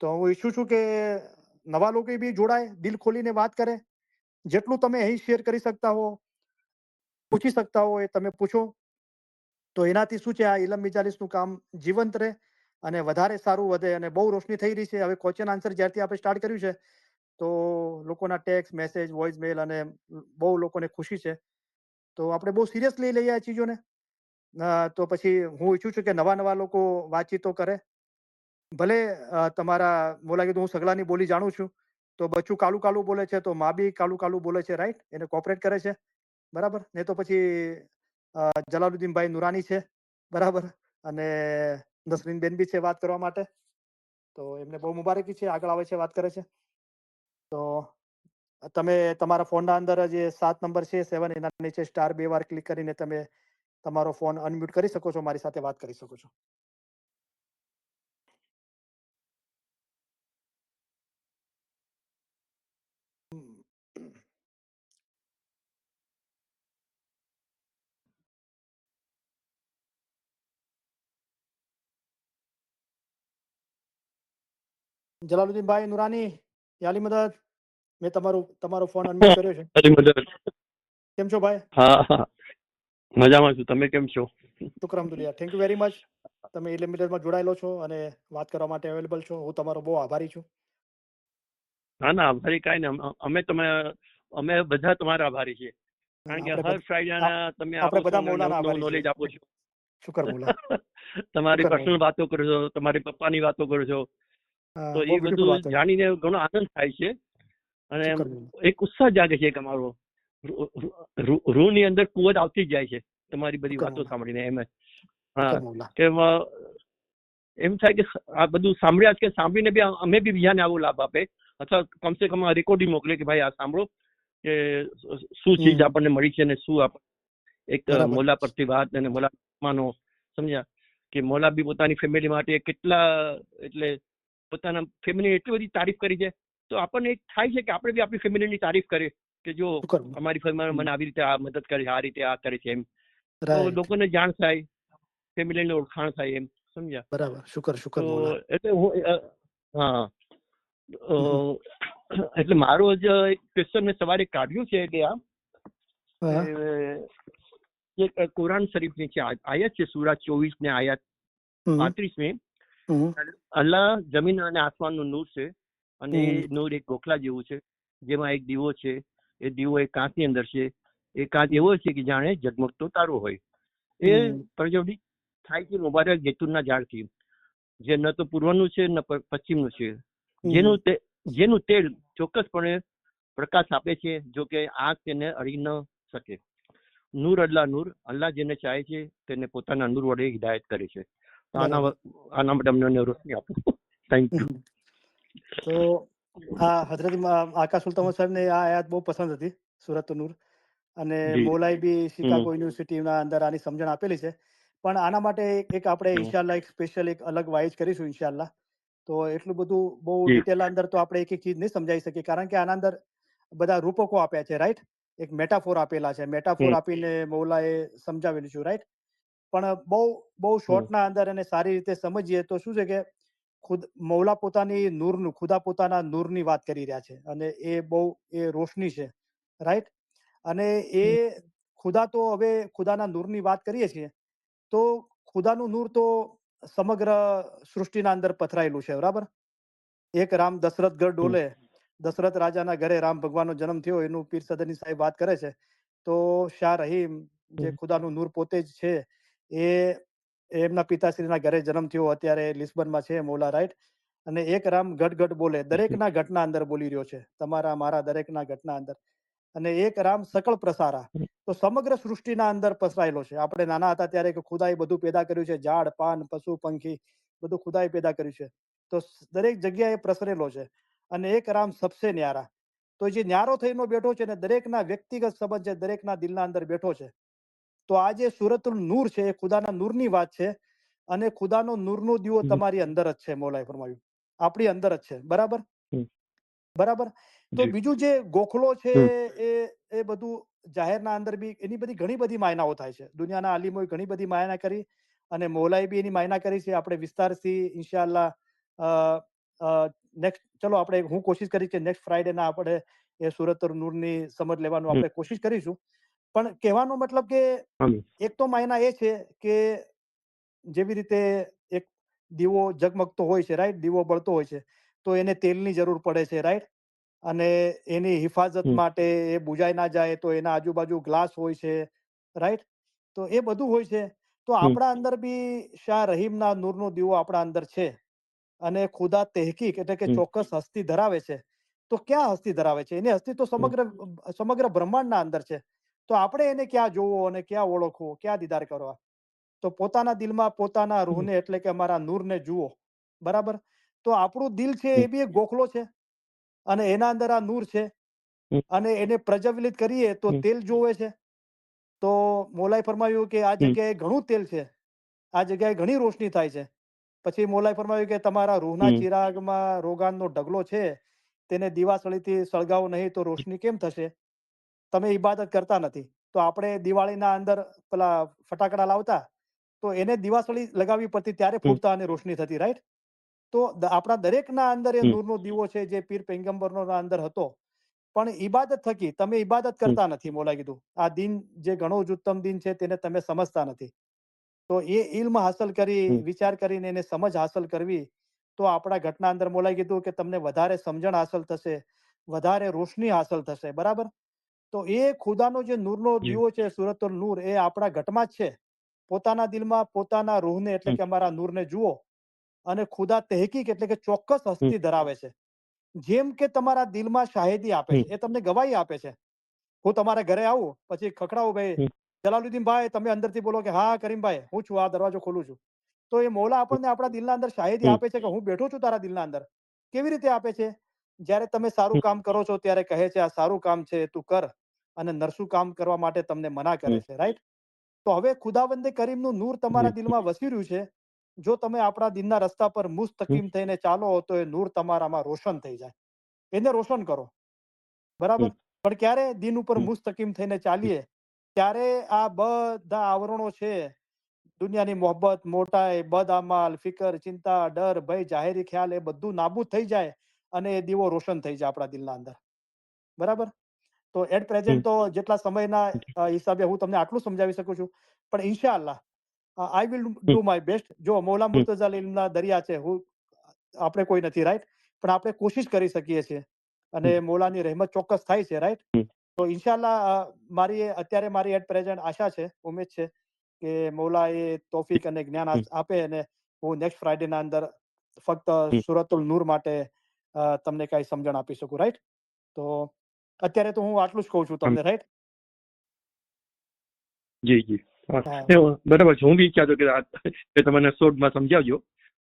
તો હું ઈચ્છું છું કે નવા લોકો બી જોડાય, દિલ ખોલીને વાત કરે. જેટલું તમે અહીં શેર કરી શકતા હો, પૂછી શકતા હો, એ તમે પૂછો. તો એનાથી શું છે, આ ઇલમ મિજાલિસનું કામ જીવંત રહે અને વધારે સારું વધે. અને બહુ રોશની થઈ રહી છે. હવે ક્વેશ્ચન આન્સર જ્યારથી આપણે સ્ટાર્ટ કર્યું છે, તો લોકોના ટેક્સ, મેસેજ, વોઇસ મેલ અને બહુ લોકોને ખુશી છે. તો આપણે બહુ સિરિયસલી લઈએ આ ચીજોને. તો પછી હું ઈચ્છું છું કે નવા લોકો વાતચીતો કરે. ભલે તમારા મોલા કીધું હું સગલાની બોલી જાણું છું, તો બચ્ચું કાલું કાલું બોલે છે, તો માં બી કાલું કાલું બોલે છે, રાઈટ. એને કોઓપરેટ કરે છે, બરાબર. ને તો પછી જલાલુદ્દીનભાઈ નુરાની છે, બરાબર. અને નસરીન બેન બી છે વાત કરવા માટે. તો એમને બહુ મુબારકી છે, આગળ આવે છે, વાત કરે છે. તો તમે તમારા ફોનના અંદર જે 7 નંબર છે 7, એના નીચે સ્ટાર 2 વાર ક્લિક કરીને તમે તમારો ફોન અનમ્યુટ કરી શકો છો, મારી સાથે વાત કરી શકો છો. જલાલુદ્દીનભાઈ નુરાની, યાલી મદદ, મેં તમારો ફોન અનમ્યુટ કર્યો છે. કેમ છો ભાઈ? હા, મજામાં છું. તમે કેમ છો? શુક્ર અલ્હમ્દુલિલ્લાહ, થેન્ક યુ વેરી મચ. તમે ઇલમ મિલરમાં જોડાયેલો છો અને વાત કરવા માટે અવેલેબલ છો. હું તમારો બહુ આભારી છું. ના, આભારી કાંઈ નહીં. અમે બધા તમારા આભારી છીએ. કારણ કે હર ફ્રાઈડે તમે આવો છો, નવું નોલેજ આપો છો. શુક્ર મોલા. તમારી પર્સનલ વાતો કરો છો, તમારી પપ્પાની વાતો કરો છો. તો એ બધું જાણીને ઘણો આનંદ થાય છે અને એક ઉત્સાહ જાગે છે કે અમારો રૂહની અંદર કુવત આવતી જ જાય છે તમારી બધી વાતો સાંભળીને. કે એમ થાય કે આ બધું સાંભળ્યા કે સાંભળીને બી અમે બી બીજાને આવો લાભ આપે, અથવા કમસે કમ રેકોર્ડિંગ મોકલે કે ભાઈ આ સાંભળો કે શું ચીજ આપણને મળી છે ને શું એક મોલા પરથી વાત અને મોલા માનો સમજ્યા કે મોલા બી પોતાની ફેમિલી માટે કેટલા, એટલે પોતાના ફેમિલી એટલી બધી તારીફ કરી છે. તો આપણને એક થાય છે કે આપણે બી આપણી ફેમિલીની તારીફ કરીએ કે જો અમારી ફેમિલી મને આવી રીતે આ મદદ કરે, આ રીતે આ કરે છે એમ. તો લોકોને જાણ થાય, ફેમિલીને ઓળખાણ થાય એમ, સમજ્યા? બરાબર, શુક્ર મોલા. એટલે હું એટલે મારો જ એક ક્વેશ્ચન મેં સવારે કાઢ્યું છે કે એક કુરાન શરીફની છે આયત છે, સૂરા 24 ને આયત 35 અલ્લાહ જમીન અને આસમાનનું નૂર છે અને એ નૂર એક ગોખલા જેવું છે, જેમાં એક દીવો છે. એ દીવો એક કાંચની અંદર છે. એ કાંચ એવો છે કે જાણે ઝગમગતો તારો હોય. એ પ્રજ્વલિત થાય છે મુબારક જૈતુનના ઝાડથી, જે ન તો પૂર્વનું છે ન પશ્ચિમનું છે. જેનું તેલ ચોક્કસપણે પ્રકાશ આપે છે, જો કે આંખ તેને અડી ન શકે. નૂર અલ્લાહ નૂર, અલ્લાહ જેને ચાહે છે તેને પોતાના નૂર વડે હિદાયત કરે છે. આના માટે અમને રોશની આપો. Thank you. તો હજરત આકા સુલતાન સાહેબ ને આ આયાત બહુ પસંદ હતી, સુરત નૂર. અને મોલાઈ બી શિકાગો યુનિવર્સિટીના અંદર આની સમજણ આપેલી છે. પણ આના માટે એક આપણે ઇન્શાલ્લાહ એક સ્પેશિયલ એક અલગ વાઇઝ કરીશું ઇન્શાલ્લાહ. તો એટલું બધું બહુ ડિટેલ અંદર તો આપણે એક એક ચીજ નહીં સમજાવી શકીએ, કારણ કે આના અંદર બધા રૂપકો આપ્યા છે, રાઈટ. એક મેટાફોર આપેલા છે, મેટાફોર આપીને મૌલાએ સમજાવેલું છે, રાઈટ. પણ બહુ હમ શોર્ટના અંદર એને સારી રીતે સમજીએ તો શું છે કે ખુદ મૌલા પોતાની નૂરનું ખુદા પોતાના નૂરની વાત કરી રહ્યા છે અને એ રોશની છે, રાઈટ? અને એ હમ ખુદા તો હવે ખુદાના નૂરની વાત કરીએ છીએ તો ખુદાનું નૂર તો સમગ્ર સૃષ્ટિના અંદર પથરાયેલું છે, બરાબર? એક રામ દશરથ ગઢ હમ ડોલે, દશરથ રાજાના ઘરે રામ ભગવાનનો જન્મ થયો એનું પીર સદરની સાહેબ વાત કરે છે. તો શાહ રહીમ જે હમ ખુદાનું નૂર પોતે જ છે એ એમના પિતાશ્રીના ઘરે જન્મ થયો, અત્યારે લિસ્બનમાં છે મૌલા, રાઈટ? અને એક રામ ગઢ ગઢ બોલે, દરેકના ઘટના અંદર બોલી રહ્યો છે, તમારા મારા દરેકના ઘટના અંદર. અને એક રામ સકળ પ્રસારા, તો સમગ્ર સૃષ્ટિના અંદર પસરાયેલો છે. આપણે નાના હતા ત્યારે કે ખુદાએ બધું પેદા કર્યું છે, ઝાડ પાન પશુ પંખી બધું ખુદાએ પેદા કર્યું છે. તો દરેક જગ્યાએ પ્રસરેલો છે. અને એક રામ સબસે ન્યારા, તો જે ન્યારો થઈને બેઠો છે ને દરેકના વ્યક્તિગત સંબંધ છે, દરેકના દિલના અંદર બેઠો છે. તો આ જે સુરતુલ નૂર છે એ ખુદાના નૂરની વાત છે. અને ખુદાનો નૂરનો દીવો હમ તમારી અંદર જ છે, મૌલાએ ફરમાવ્યું, આપણી અંદર જ છે, બરાબર? હમ બરાબર. તો જી બીજું જે ગોખલો છે હમ એ બધું જાહેરના અંદર બી એની બધી ઘણી બધી માયનાઓ થાય છે. દુનિયાના આલિમોએ ઘણી બધી માયના કરી અને મૌલાએ બી એની માયના કરી છે. આપણે વિસ્તારથી ઇન્શાઅલ્લાહ નેક્સ્ટ, ચલો આપણે હું કોશિશ કરીશ કે નેક્સ્ટ ફ્રાઈડેના આપણે એ સુરત નૂરની સમજ લેવાનું હમ આપણે કોશિશ કરીશું. પણ કહેવાનો મતલબ કે આમીન. એક તો માયના એ છે કે જેવી રીતે એક દીવો ઝગમગતો હોય છે, રાઈટ? દીવો બળતો હોય છે તો એને તેલની જરૂર પડે છે, રાઈટ? અને એની હિફાજત હમ માટે એ બુજાઈ ના જાય તો એના આજુબાજુ ગ્લાસ હોય છે, રાઈટ? તો એ બધું હોય છે. તો હમ આપણા અંદર બી શાહ રહીમના નૂરનો દીવો આપણા અંદર છે. અને ખુદા તહેકીક એટલે કે હમ ચોક્કસ હસ્તી ધરાવે છે. તો ક્યાં હસ્તી ધરાવે છે? એની હસ્તી તો હમ સમગ્ર બ્રહ્માંડના અંદર છે. તો આપણે એને ક્યાં જોવો અને ક્યાં ઓળખવો, ક્યાં દીદાર કરવા? તો પોતાના દિલમાં પોતાના હમ રૂહને એટલે કે અમારા નૂરને જુઓ, બરાબર? તો આપણું દિલ છે હમ એ બી એક ગોખલો છે અને એના અંદર આ નૂર છે. હમ અને એને પ્રજ્વલિત કરીએ તો હમ તેલ જોવે છે. તો મૌલાએ ફરમાવ્યું કે આ હમ જગ્યાએ ઘણું તેલ છે, આ જગ્યાએ ઘણી રોશની થાય છે. પછી મૌલાએ ફરમાવ્યું કે તમારા રૂહના હમ ચિરાગમાં રોગાનનો ઢગલો છે, તેને દિવાસળીથી સળગાવો નહીં તો રોશની કેમ થશે? તમે ઈબાદત કરતા નથી. તો આપણે દિવાળીના અંદર પેલા ફટાકડા લાવતા તો એને દિવાસળી લગાવવી પડતી, ત્યારે હમ ફૂટતા અને રોશની થતી, રાઈટ? તો આપણા દરેકના અંદર એ હમ નૂરનો દીવો છે જે પીર પૈગંબરનો અંદર હતો. પણ ઈબાદત થકી તમે ઈબાદત હમ કરતા નથી. મૌલાએ કીધું આ દિન જે ઘણો જ ઉત્તમ દિન છે તેને તમે સમજતા નથી. તો એ ઇલ્મ હાસલ કરી, હમ વિચાર કરીને એને સમજ હાસલ કરવી, તો આપણા ઘટના અંદર મૌલાએ કીધું કે તમને વધારે સમજણ હાસલ થશે, વધારે રોશની હાસલ થશે, બરાબર? તો એ ખુદાનો જે નૂરનો જી દીવો છે, સુરતુલ નૂર, એ આપણા ઘટમાં જ છે. પોતાના દિલમાં પોતાના રૂહને એટલે હમ કે અમારા નૂરને જુઓ. અને ખુદા તહેકીક એટલે કે ચોક્કસ હમ હસ્તી ધરાવે છે. જેમ કે તમારા દિલમાં શાહિદી આપે હમ છે, એ તમને ગવાહી આપે છે. હું તમારા ઘરે આવું પછી ખખડાવું, ભાઈ હમ જલાલુદ્દીન ભાઈ, તમે અંદરથી બોલો કે હા કરીમભાઈ હું છું, આ દરવાજો ખોલું છું. તો એ મૌલા આપણને આપણા દિલના અંદર શાહિદી હમ આપે છે કે હું બેઠો છું તારા દિલના અંદર. કેવી રીતે આપે છે? જ્યારે તમે સારું હમ કામ કરો છો ત્યારે કહે છે આ સારું કામ છે, તું કર. અને નરસું કામ કરવા માટે તમને મના કરે હમ છે, રાઈટ? તો હવે ખુદાવંદે કરીમનું નૂર તમારા જી દિલમાં વસી રહ્યું છે. જો તમે આપણા દિનના રસ્તા પર હમ મુસ્તકીમ થઈને ચાલો તો એ નૂર તમારામાં રોશન થઈ જાય. એને રોશન કરો, હમ બરાબર? પણ ક્યારે દિન ઉપર હમ મુસ્તકીમ થઈને ચાલીએ ત્યારે આ બધા આવરણો છે, દુનિયાની મોહબ્બત, મોટાઈ, બદઅમાલ, ફિકર, ચિંતા, ડર, ભય, જાહેરી ખ્યાલ, એ બધું નાબૂદ થઈ જાય અને એ દીવો રોશન થઈ જાય આપણા દિલના અંદર, બરાબર? તો એટ હમ પ્રેઝન્ટ તો જેટલા સમયના હિસાબે હું તમને આટલું સમજાવી શકું છું. પણ ઇન્શાઅલ્લાહ I will hmm do my best. જો મૌલા હમ મુર્તઝા ઇલ્મના દરિયા છે, આપણે કોઈ નથી, રાઈટ? પણ આપણે કોશિશ કરી શકીએ છીએ અને મૌલાની રહેમત ચોક્કસ થાય છે, રાઈટ? હમ તો ઇન્શાઅલ્લાહ અત્યારે મારી એટ પ્રેઝન્ટ આશા છે, ઉમેદ છે કે મૌલા એ તોફીક અને જ્ઞાન હમ આપે અને હું નેક્સ્ટ ફ્રાઈડેના અંદર ફક્ત હમ સુરતુલ નૂર માટે તમને કાંઈ સમજણ આપી શકું, રાઈટ? તો અત્યારે તો હું આટલું જ કહું છું આમ તમને, રાઈટ? જી જી હા હા, બરાબર છે. હું બી ઈચ્છા હતો કે કે તમને શોર્ટમાં સમજાવજો.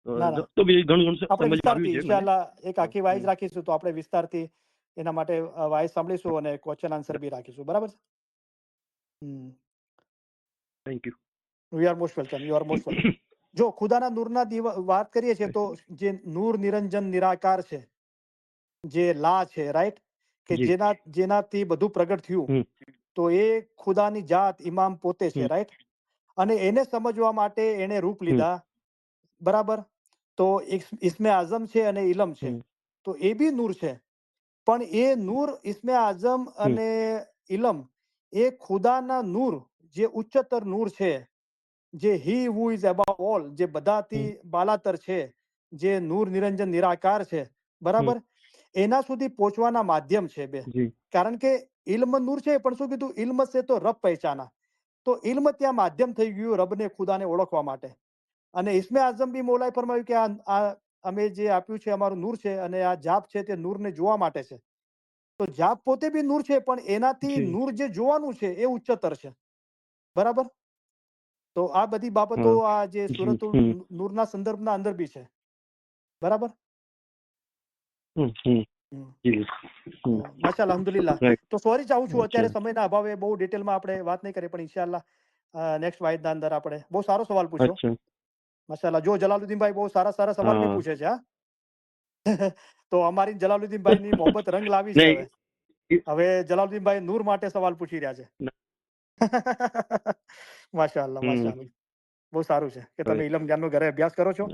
ના ના, તો બી ઘણું ઘણું આપણે સમજમાં આવ્યું વિસ્તારથી છે મને. ઇન્શાઅલ્લાહ એક આખી વાઇઝ હમ રાખીશું તો આપણે વિસ્તારથી એના માટે વાઇઝ સાંભળીશું અને ક્વેશ્ચન આન્સર બી રાખીશું, બરાબર છે? Thank you. We are most welcome, you are most welcome. જો ખુદાના નૂરના વાત કરીએ છીએ તો જે નૂર નિરંજન નિરાકાર છે, જે લા છે, રાઈટ? કે જી જેનાથી બધું પ્રગટ થયું, હમ તો એ ખુદાની જાત ઇમામ પોતે છે, હમ રાઈટ? અને એને સમજવા માટે એને રૂપ લીધા, બરાબર. તો ઇસ્મે આઝમ છે અને ઇલમ છે, તો એ બી નૂર છે, પણ એ નૂર ઇસ્મે આઝમ અને ઇલમ એ ખુદાના નૂર, જે ઉચ્ચતર નૂર છે, જે હી હુ ઇઝ અબાવ ઓલ, જે બધાથી બાલાતર છે, જે નૂર નિરંજન નિરાકાર છે, બરાબર, એના સુધી પહોંચવાના માધ્યમ છે બે. કારણ કે ઇલ્મ નૂર છે, પણ શું કીધું, ઇલ્મ છે તો રબ પહેચાના, તો ઇલ્મ ત્યાં માધ્યમ થઈ ગયું રબને, ખુદાને ઓળખવા માટે. અને ઇસ્મે આઝમ બી મોલાએ ફરમાવ્યું કે આ અમે જે આપ્યું છે અમારું નૂર છે, અને આ જાપ છે તે નૂરને જોવા માટે છે. તો જાપ પોતે બી નૂર છે, પણ એનાથી નૂર જે જોવાનું છે એ ઉચ્ચતર છે, બરાબર. તો આ બધી બાબતો આ જે સુરતુલ નૂરના સંદર્ભના અંદર બી છે, બરાબર. માશાલ્લાહ, અલ્હમ્દુલિલ્લાહ. તો સોરી ચાહું છું, અત્યારે સમયના અભાવે બહુ ડિટેલમાં આપણે વાત નહીં કરીએ, પણ ઇન્શાઅલ્લાહ નેક્સ્ટ વાઇડના અંદર આપણે. બહુ સારો સવાલ પૂછ્યો, માશાલ્લાહ. જો જલાલુદ્દીનભાઈ બહુ સારા સારા સવાલ બી પૂછે છે, હા. તો અમારી જલાલુદ્દીનભાઈની મોહબ્બત રંગ લાવી છે. હવે જલાલુદ્દીનભાઈ નૂર માટે સવાલ પૂછી રહ્યા છે. માશાઅલ્લાહ, માશાઅલ્લાહ. બહુ સારું છે કે તમે ઇલમ જ્ઞાનનો ઘરે અભ્યાસ કરો છો,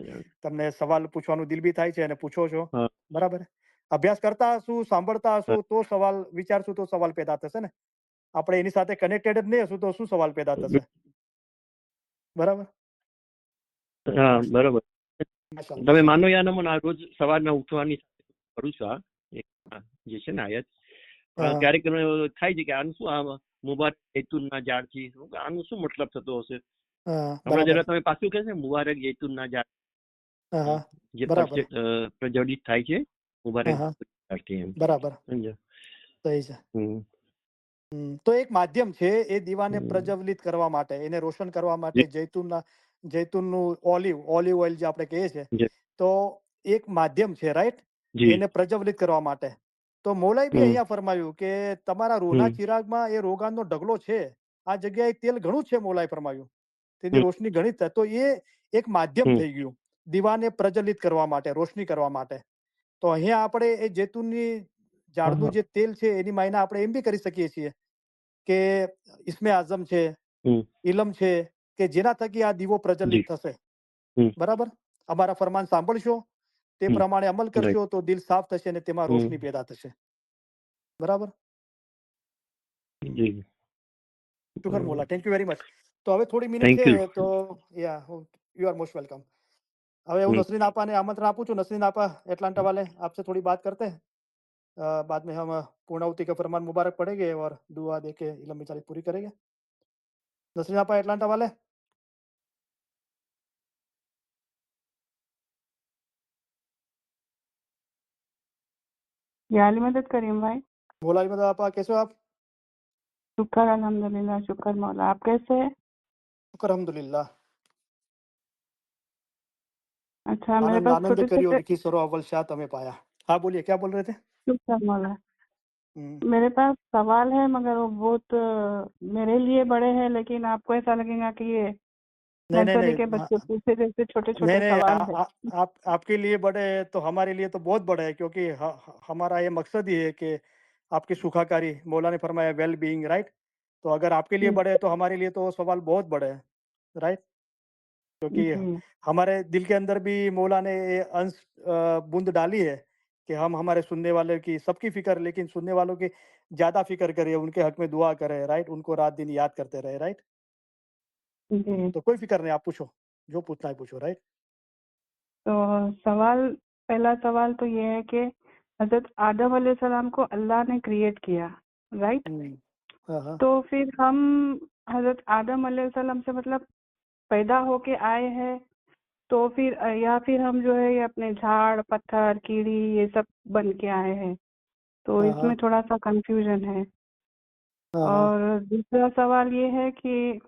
તમને સવાલ પૂછવાનું દિલ બી થાય છે અને પૂછો છો, બરાબર. અભ્યાસ કરતા હશું, સાંભળતા હશું તો સવાલ વિચારશું તો સવાલ પેદા થશે ને. આપણે એની સાથે કનેક્ટેડ જ નહીં હશું તો શું સવાલ પેદા થશે, બરાબર. હા, બરોબર. તમે માનો યા ન માનો, રોજ સવારના ઉઠવાની કરું છું આ જે છે ને આયત, ક્યારેક થાય છે કે આનું શું, આ મુબારક જૈતુનના ઝાડથી આનું શું મતલબ થતો હશે. હમણાં જરા તમે પાછું કહે છે મુબારક જૈતુનના ઝાડ, જે પ્રજ્વલિત થાય છે મુબારક ઝાડથી, એમ બરાબર. સમજો. સહી છે. તો એક માધ્યમ છે એ દીવાને પ્રજ્વલિત કરવા માટે, એને રોશન કરવા માટે. જૈતુનનું ઓલિવ ઓઇલ જે આપણે કહીએ છીએ, તો એક માધ્યમ છે, રાઈટ, એને પ્રજ્વલિત કરવા માટે. તો મૌલાએ બી અહીંયા ફરમાવ્યું કે તમારા રૂહના ચિરાગમાં એ રોગાનનો ઢગલો છે, આ જગ્યાએ તેલ ઘણું છે, મૌલાએ ફરમાવ્યું, તેની રોશની ઘણી થાય. તો એ એક માધ્યમ થઈ ગયું દીવાને પ્રજ્વલિત કરવા માટે, રોશની કરવા માટે. તો અહીંયા આપણે એ જૈતુનની ઝાડનું જે તેલ છે એની માયના આપણે એમ બી કરી શકીએ છીએ કે ઇસ્મે આઝમ છે, ઇલમ છે, કે જેના થકી આ દીવો પ્રજ્વલિત થશે, બરાબર. અમારા ફરમાન સાંભળશો, તે પ્રમાણે અમલ કરશો તો દિલ સાફ થશે અને તેમાં રોશની પેદા થશે, બરાબર. Shukar મોલા, thank you very much. તો હવે થોડી મિનિટ છે, તો યુ આર મોસ્ટ વેલકમ. હવે હું નસરીન આપાને આમંત્રણ આપું છું. नसरीन आपा एटलांटा वाले, आपसे थोड़ी बात करते हैं, बाद में हम पूर्णावती का फरमान मुबारक पढ़ेंगे और दुआ दे के इल्म बेचारी पूरी करेंगे. नसरीन आपा एटलांटा वाले. याली मदद करीम भाई. बोला मदद आपा, कैसे हो आप? शुक्र अल्हम्दुलिल्लाह, शुक्र मौला. आप कैसे हैं? शुक्र अल्हम्दुलिल्लाह. अच्छा, मेरे पास छोटे छोटे किशोरो अव्वल शाह तमें पाया. हाँ बोलिए, क्या बोल रहे थे? शुक्र मौला. मेरे पास सवाल है, मगर वो बहुत मेरे लिए बड़े हैं, लेकिन आपको ऐसा लगेगा कि ये नर्सरी के बच्चे पूछे जैसे छोटे छोटे सवाल है. आपके लिए बड़े है तो हमारे लिए तो बहुत बड़े है, क्योंकि हमारा ये मकसद ही है कि आपकी सुखाकारी, मौला ने फरमाया वेल बीइंग, राइट. तो अगर आपके लिए बड़े है तो हमारे लिए तो सवाल बहुत बड़े है, राइट. क्योंकि हमारे दिल के अंदर भी मौला ने ये अंश बूंद डाली है कि हम हमारे सुनने वाले की सबकी फिक्र, लेकिन सुनने वालों की ज्यादा फिक्र करें, उनके हक में दुआ करें, राइट, उनको रात दिन याद करते रहे, राइट. तो कोई फिक्र नहीं, आप पूछो, जो पूछना है पूछो, राइट. तो पहला सवाल तो ये है कि हजरत आदम अलैहिस्सलाम को अल्लाह ने क्रिएट किया, राइट. तो फिर हम हजरत आदम अलैहिस्सलाम से मतलब पैदा होके आए हैं, तो फिर या फिर हम जो है ये अपने झाड़, पत्थर, कीड़ी ये सब बन के आए हैं. तो इसमें थोड़ा सा कंफ्यूजन है. और दूसरा सवाल ये है कि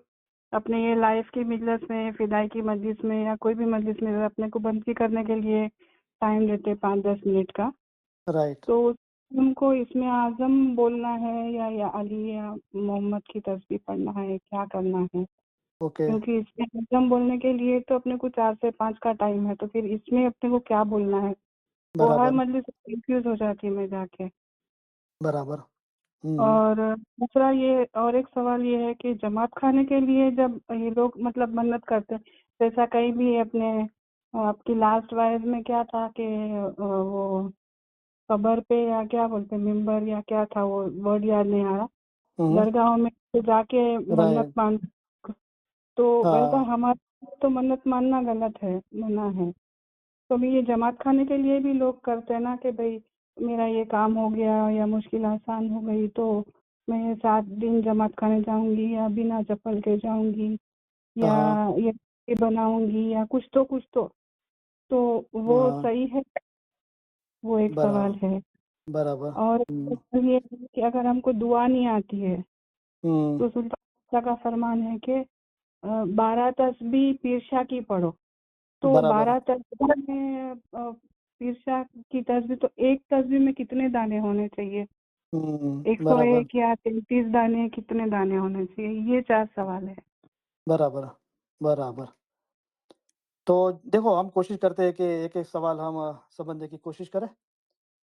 अपने ये लाइफ की मजलिस में, फिदाई की मजलिस में या कोई भी मजलिस में अपने को बंसी करने के लिए टाइम देते 5-10 मिनट का, राइट. तो उनको इसमें आजम बोलना है या अली या मोहम्मद की तस्बीह पढ़ना है, क्या करना है? क्योंकि इसमें आजम बोलने के लिए तो अपने को 4 से 5 का टाइम है, तो फिर इसमें अपने को क्या बोलना है? वो हर मजलिस कंफ्यूज हो जाती है मैं जाके. बराबर. और दूसरा ये और एक सवाल ये है कि जमात खाने के लिए जब ये लोग मतलब मन्नत करते हैं, जैसा कहीं भी अपने आपकी लास्ट वाइज में क्या था कि वो कबर पे या क्या बोलते हैं मिंबर या क्या था वो वर्ड याद नहीं आ रहा, दरगाहों में तो जाके मन्नत राइट। मान, तो वैसा हाँ हमारा तो मन्नत मानना गलत है, मना है। तो भी ये जमात खाने के लिए भी लोग करते हैं ना कि भाई मेरा ये काम हो गया या मुश्किल आसान हो गई तो मैं 7 दिन जमात खाने जाऊंगी या बिना चप्पल के जाऊंगी या हाँ ये बनाऊंगी या कुछ तो वो हाँ। सही है? वो एक सवाल बराबर है। बराबर। और एक सवाल ये है कि अगर हमको दुआ नहीं आती है हम्म। तो सुल्तान का फरमान है कि 12 तस्बीह पीरशा की पढ़ो। तो बराबर। 12 तस्बीह में पीरशा की तस्बीह, तो एक तस्बीह में कितने दाने होने चाहिए? बराबर 101 या 33 दाने, कितने दाने होने चाहिए? ये 4 सवाल है। बराबर बराबर। तो देखो, हम कोशिश करते हैं कि एक-एक सवाल हम समझने की कोशिश करें।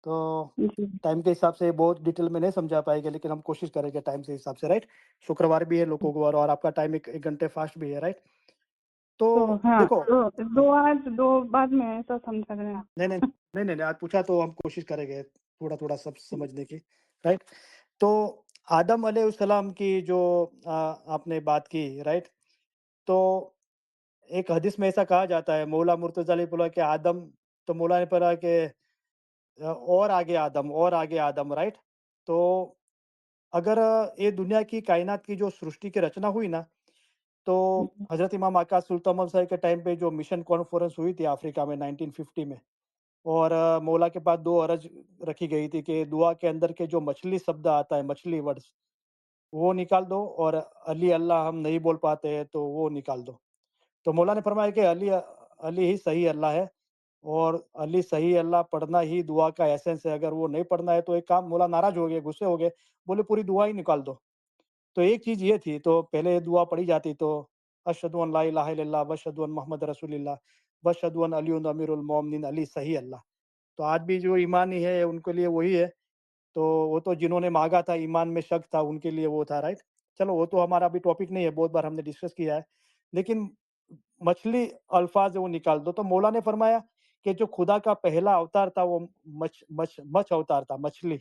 तो जी। टाइम के हिसाब से बहुत डिटेल में नहीं समझा पाएँगे, लेकिन हम कोशिश करेंगे टाइम के हिसाब से, राइट? शुक्रवार भी है, लोगों को, और आपका टाइम 1 घंटे फास्ट भी है, राइट? तो तो हाँ, देखो, तो 2 आज 2 बाद में ऐसा समझ रहे हैं नहीं, नहीं, आप? नहीं, नहीं, नहीं, आज पूछा तो हम कोशिश करेंगे थोड़ा-थोड़ा सब समझने की, राइट? तो आदम अलैहिस्सलाम की जो आपने बात की, राइट? तो एक हदीस में ऐसा कहा जाता है, मौला मुर्तज़ा ने बोला कि आदम, तो मौला ने पढ़ा कि और आगे आदम, और आगे आदम, राइट? तो अगर ये दुनिया की कायनात की जो सृष्टि की रचना हुई ना, तो हज़रत इमाम आका सुल्तान महमूद साहब के टाइम पे जो मिशन कॉन्फ्रेंस हुई थी अफ्रीका में 1950 में, और मौला के पास 2 अर्ज़ रखी गई थी कि दुआ के अंदर के जो मछली शब्द आता है, मछली वर्ड्स, वो निकाल दो, और अली अल्लाह हम नहीं बोल पाते हैं तो वो निकाल दो। तो मौला ने फरमाया कि अली ही सही अल्लाह है, और अली सही अल्लाह पढ़ना ही दुआ का एसेंस है। अगर वो नहीं पढ़ना है तो एक काम, मौला नाराज़ हो गए, गुस्से हो गए, बोले पूरी दुआ ही निकाल दो। तो एक चीज़ ये थी, तो पहले ये दुआ पढ़ी जाती, तो अशहदु अन ला इलाहा इल्लल्लाह व अशहदु अन्न मोहम्मद रसूलुल्लाह व अशहदु अन्न अली अमीरुल मोमिनीन, अली सही अल्लाह। तो आज भी जो ईमानी है उनके लिए वही है। तो वो तो जिन्होंने माँगा था, ईमान में शक था, उनके लिए वो था, राइट? चलो, वो तो हमारा अभी टॉपिक नहीं है, बहुत बार हमने डिस्कस किया है। लेकिन मछली अल्फ़ाज़ वो निकाल दो, तो मौला ने फरमाया कि जो खुदा का पहला अवतार था वो मछ अवतार था, मछली,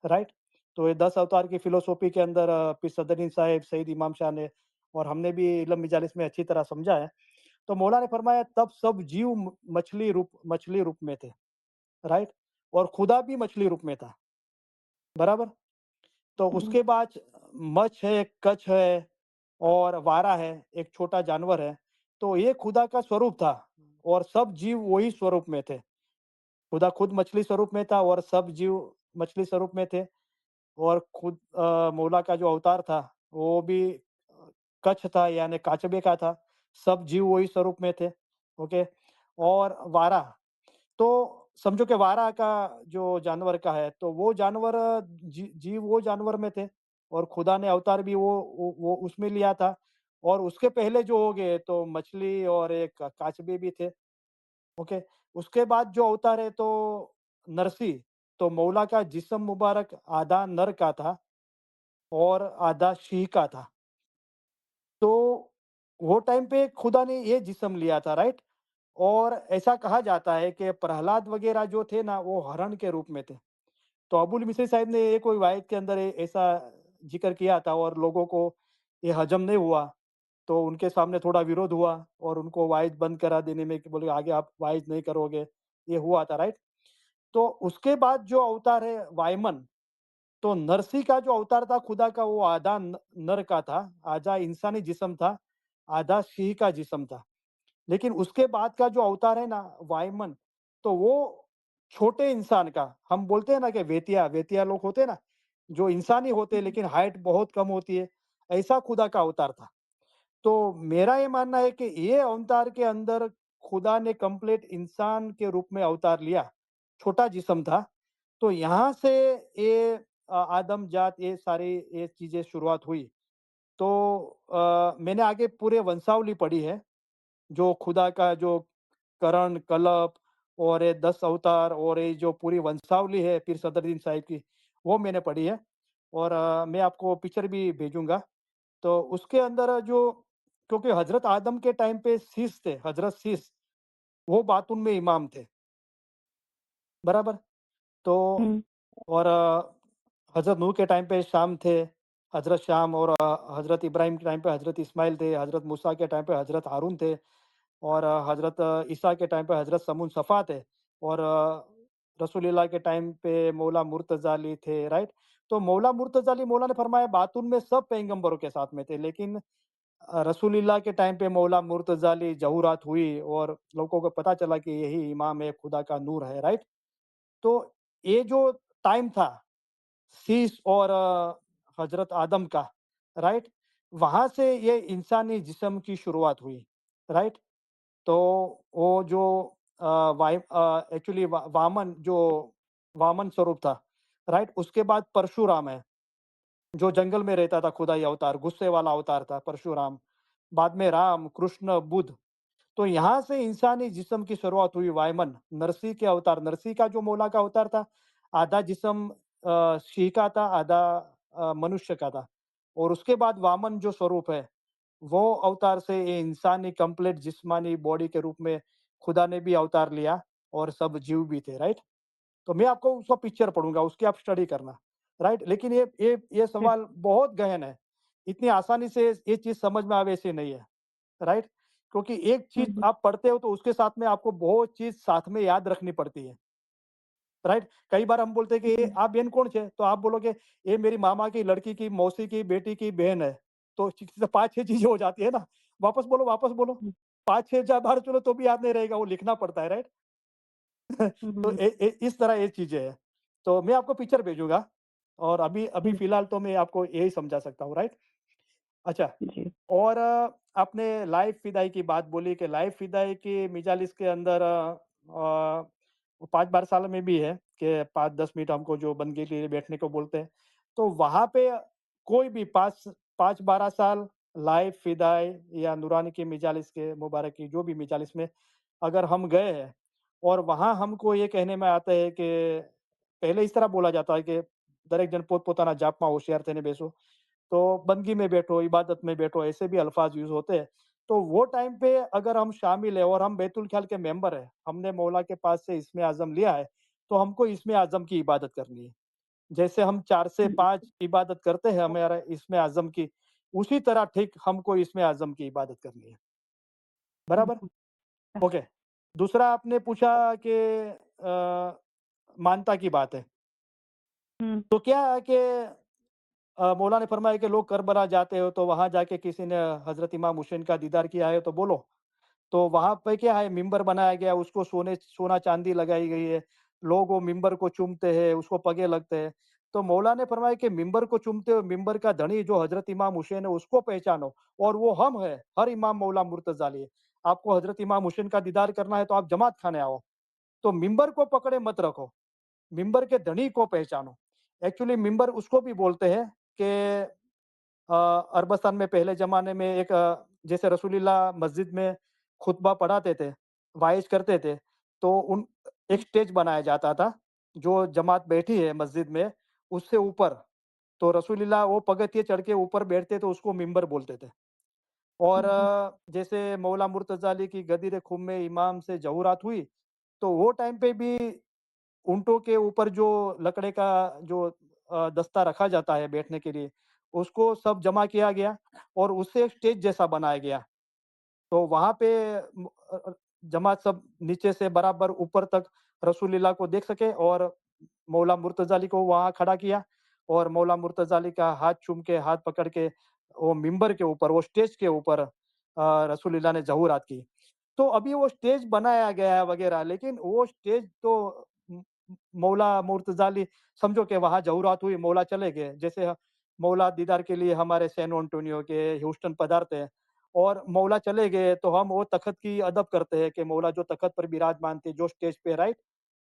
राइट? तो ये 10 अवतार की फ़िलॉसफ़ी के अंदर पीर सदरुद्दीन साहिब, सईद इमाम शाह ने, और हमने भी इल्म मजालिस में अच्छी तरह समझा है। तो मौला ने फरमाया तब सब जीव मछली रूप में थे, राइट? और खुदा भी मछली रूप में था, बराबर? तो उसके बाद मछ है, कछ है, और वारा है, एक छोटा जानवर है। तो ये खुदा का स्वरूप था, और सब जीव वही स्वरूप में थे। खुदा खुद मछली स्वरूप में था और सब जीव मछली स्वरूप में थे। और खुद मौला का जो अवतार था, वो भी कच्छ था, यानी काचबे का था। सब जीव वही स्वरूप में थे, ओके? और वारा, तो समझो कि वारा का जो जानवर का है, तो वो जानवर जीव वो जानवर में थे, और खुदा ने अवतार भी वो उसमें लिया था। और उसके पहले जो हो गए तो मछली और एक काचबे भी थे, ओके? उसके बाद जो अवतार है तो नरसी, तो मौला का जिस्म मुबारक आधा नर का था और आधा शीह का था। तो वो टाइम पे खुदा ने ये जिस्म लिया था, राइट? और ऐसा कहा जाता है कि प्रहलाद वगैरह जो थे ना, वो हरण के रूप में थे। तो अबुल मिसरी साहिब ने ये कोई वायद के अंदर ऐसा ज़िक्र किया था, और लोगों को ये हज़म नहीं हुआ, तो उनके सामने थोड़ा विरोध हुआ, और उनको वाइज़ बंद करा देने में, कि बोले आगे आप वाइज़ नहीं करोगे, ये हुआ था, राइट? तो उसके बाद जो अवतार है वायमन, तो नरसी का जो अवतार था खुदा का, वो आधा नर का था, आधा इंसानी जिस्म था, आधा सिंह का जिस्म था। लेकिन उसके बाद का जो अवतार है ना वायमन, तो वो छोटे इंसान का, हम बोलते हैं ना कि वेतिया लोग होते हैं ना, जो इंसानी होते हैं लेकिन हाइट बहुत कम होती है, ऐसा खुदा का अवतार था। तो मेरा ये मानना है कि ये अवतार के अंदर खुदा ने कंप्लीट इंसान के रूप में अवतार लिया, छोटा जिस्म था। तो यहाँ से ये आदम जात, ये सारी ये चीज़ें शुरुआत हुई। तो मैंने आगे पूरे वंशावली पढ़ी है, जो खुदा का जो करण, कलप, और ये 10 अवतार, और ये जो पूरी वंशावली है पीर सदरुद्दीन साहिब की, वो मैंने पढ़ी है। और मैं आपको पिक्चर भी भेजूँगा। तो उसके अंदर जो क्योंकि हज़रत आदम के टाइम पे शीश थे, हज़रत शीश, वो बातून में इमाम थे, बराबर? तो हम्म, और हज़रत नूह के टाइम पे शाम थे, हज़रत शाम और हज़रत इब्राहिम के टाइम पे हज़रत इस्माइल थे, हज़रत मूसा के टाइम पे हज़रत हारून थे और हज़रत ईसा के टाइम पे हज़रत समून सफ़ा थे और रसूलुल्लाह के टाइम पे मौला मुर्तज़ा अली थे, राइट? तो मौला मुर्तज़ा अली मौला ने फरमाया बातून में सब पैगंबरों के साथ में थे, लेकिन रसूलुल्लाह के टाइम पे मौला मुर्तज़ा अली ज़हूरात हुई और लोगों को पता चला कि यही इमाम है, खुदा का नूर है, राइट? तो ये जो टाइम था शीश और हज़रत आदम का, राइट? वहाँ से ये इंसानी जिस्म की शुरुआत हुई, राइट? तो वो जो एक्चुअली वामन जो वामन स्वरूप था, राइट? उसके बाद परशुराम है, जो जंगल में रहता था, खुदाई अवतार, गुस्से वाला अवतार था परशुराम। बाद में राम, कृष्ण, बुद्ध। तो यहाँ से इंसानी जिस्म की शुरुआत हुई वायमन, नरसिंह के अवतार। नरसिंह का जो मौला का अवतार था, आधा जिस्म सिंह का था, आधा मनुष्य का था। और उसके बाद वामन जो स्वरूप है, वो अवतार से ये इंसानी कंप्लीट जिस्मानी बॉडी के रूप में खुदा ने भी अवतार लिया और सब जीव भी थे, राइट? तो मैं आपको उसका पिक्चर पढ़ूँगा, उसकी आप स्टडी करना, राइट? लेकिन ये ठीक। सवाल बहुत गहन है। इतनी आसानी से ये चीज़ समझ में आवे ऐसे नहीं है, राइट? क्योंकि एक चीज़ हम्म, आप पढ़ते हो तो उसके साथ में आपको बहुत चीज़ साथ में याद रखनी पड़ती है, राइट? कई बार हम बोलते हैं कि ये हम्म, आप बहन कौन छे? तो आप बोलोगे ये मेरी मामा की लड़की की, मौसी की बेटी की बहन है। तो 5-6 चीज़ें हो जाती है ना। वापस बोलो, वापस बोलो। हम्म, 5-6 बार चलो तो भी याद नहीं रहेगा, वो लिखना पड़ता है, राइट? तो हम्म, इस तरह ये चीज़ें हैं। तो मैं आपको पिक्चर भेजूँगा और अभी अभी हम्म, फ़िलहाल तो मैं आपको यही समझा सकता हूँ, राइट? अच्छा, जी। और आपने लाइव फ़िदाई की बात बोली कि लाइव फ़िदाई की मिजालिस के अंदर 5-12 साल में भी है कि 5-10 मिनट हमको जो बंदगी के लिए बैठने को बोलते हैं। तो वहाँ पे कोई भी 5-12 साल लाइव फ़िदाई या नूरानी की मिजालिस के मुबारक की जो भी मिजालिस में अगर हम गए हैं और वहाँ हमको ये कहने में आता है कि पहले इस तरह बोला जाता है कि दरेक जन पोत-पोताना जापમાં હોશિયાર થઈને બેસો। तो बंदगी में बैठो, इबादत में बैठो, ऐसे भी अल्फाज यूज़ होते हैं। तो वो टाइम पे अगर हम शामिल हैं और हम बैतुल ख़्याल के मेंबर हैं, हमने मौला के पास से इस्मे आज़म लिया है, तो हमको इस्मे आज़म की इबादत करनी है। जैसे हम 4 से हम्म, 5 इबादत करते हैं हमारा इस्मे आज़म की, उसी तरह ठीक हमको इस्मे आज़म की इबादत करनी है। बराबर? हम्म, ओके। दूसरा आपने पूछा कि अ, मानता की बात है। हम्म, तो क्या है कि मौला ने फरमाया कि लोग करबला जाते हो तो वहाँ जाके किसी ने हज़रत इमाम हुसैन का दीदार किया है तो बोलो। तो वहाँ पे क्या है मिंबर बनाया गया है, उसको सोना-चांदी लगाई गई है। लोग वो मिंबर को चूमते हैं, उसको पगे लगते हैं। तो मौला ने फरमाया कि मिंबर को चूमते हो, मिंबर का धनी जो हज़रत इमाम हुसैन है उसको पहचानो और वो हम हैं, हर इमाम मौला मुर्तज़ा अली है। आपको हज़रत इमाम हुसैन का दीदार करना है तो आप जमात खाने आओ। तो मिंबर को पकड़े मत रखो, मिंबर के धनी को पहचानो। एक्चुअली मिंबर उसको भी बोलते हैं कि अरबस्तान में पहले ज़माने में एक जैसे रसूलुल्लाह मस्जिद में खुतबा पढ़ाते थे, वाइज़ करते थे, तो उन एक स्टेज बनाया जाता था, जो जमात बैठी है मस्जिद में, उससे ऊपर। तो रसूलुल्लाह वो पगथिये चढ़ के ऊपर बैठते तो उसको मिंबर बोलते थे। और हम्म, जैसे मौला मुर्तज़ा अली की गदीर ख़ुम में इमाम से ज़हूरात हुई, तो वो टाइम पे भी ऊँटों के ऊपर जो लकड़े का जो दस्ता रखा जाता है बैठने के लिए, उसको सब जमा किया गया और उससे एक स्टेज जैसा बनाया गया। तो वहाँ पे जमात सब नीचे से बराबर ऊपर तक रसूलुल्लाह को देख सके और मौला मुर्तज़ा अली को वहाँ खड़ा किया और मौला मुर्तज़ा अली का हाथ चूम के, हाथ पकड़ के वो मिंबर के ऊपर, वो स्टेज के ऊपर रसूलुल्लाह ने ज़हूरात की। तो अभी वो स्टेज बनाया गया है वगैरह, लेकिन वो स्टेज तो म मौला मुर्तज़ा अली समझो कि वहाँ ज़हूरात हुई, मौला चले गए। जैसे मौला दीदार के लिए हमारे सैन एंटोनियो के ह्यूस्टन पधारते हैं और मौला चले गए, तो हम वो तख़्त की अदब करते हैं कि मौला जो तख़्त पर विराजमान थे, जो स्टेज पे, राइट?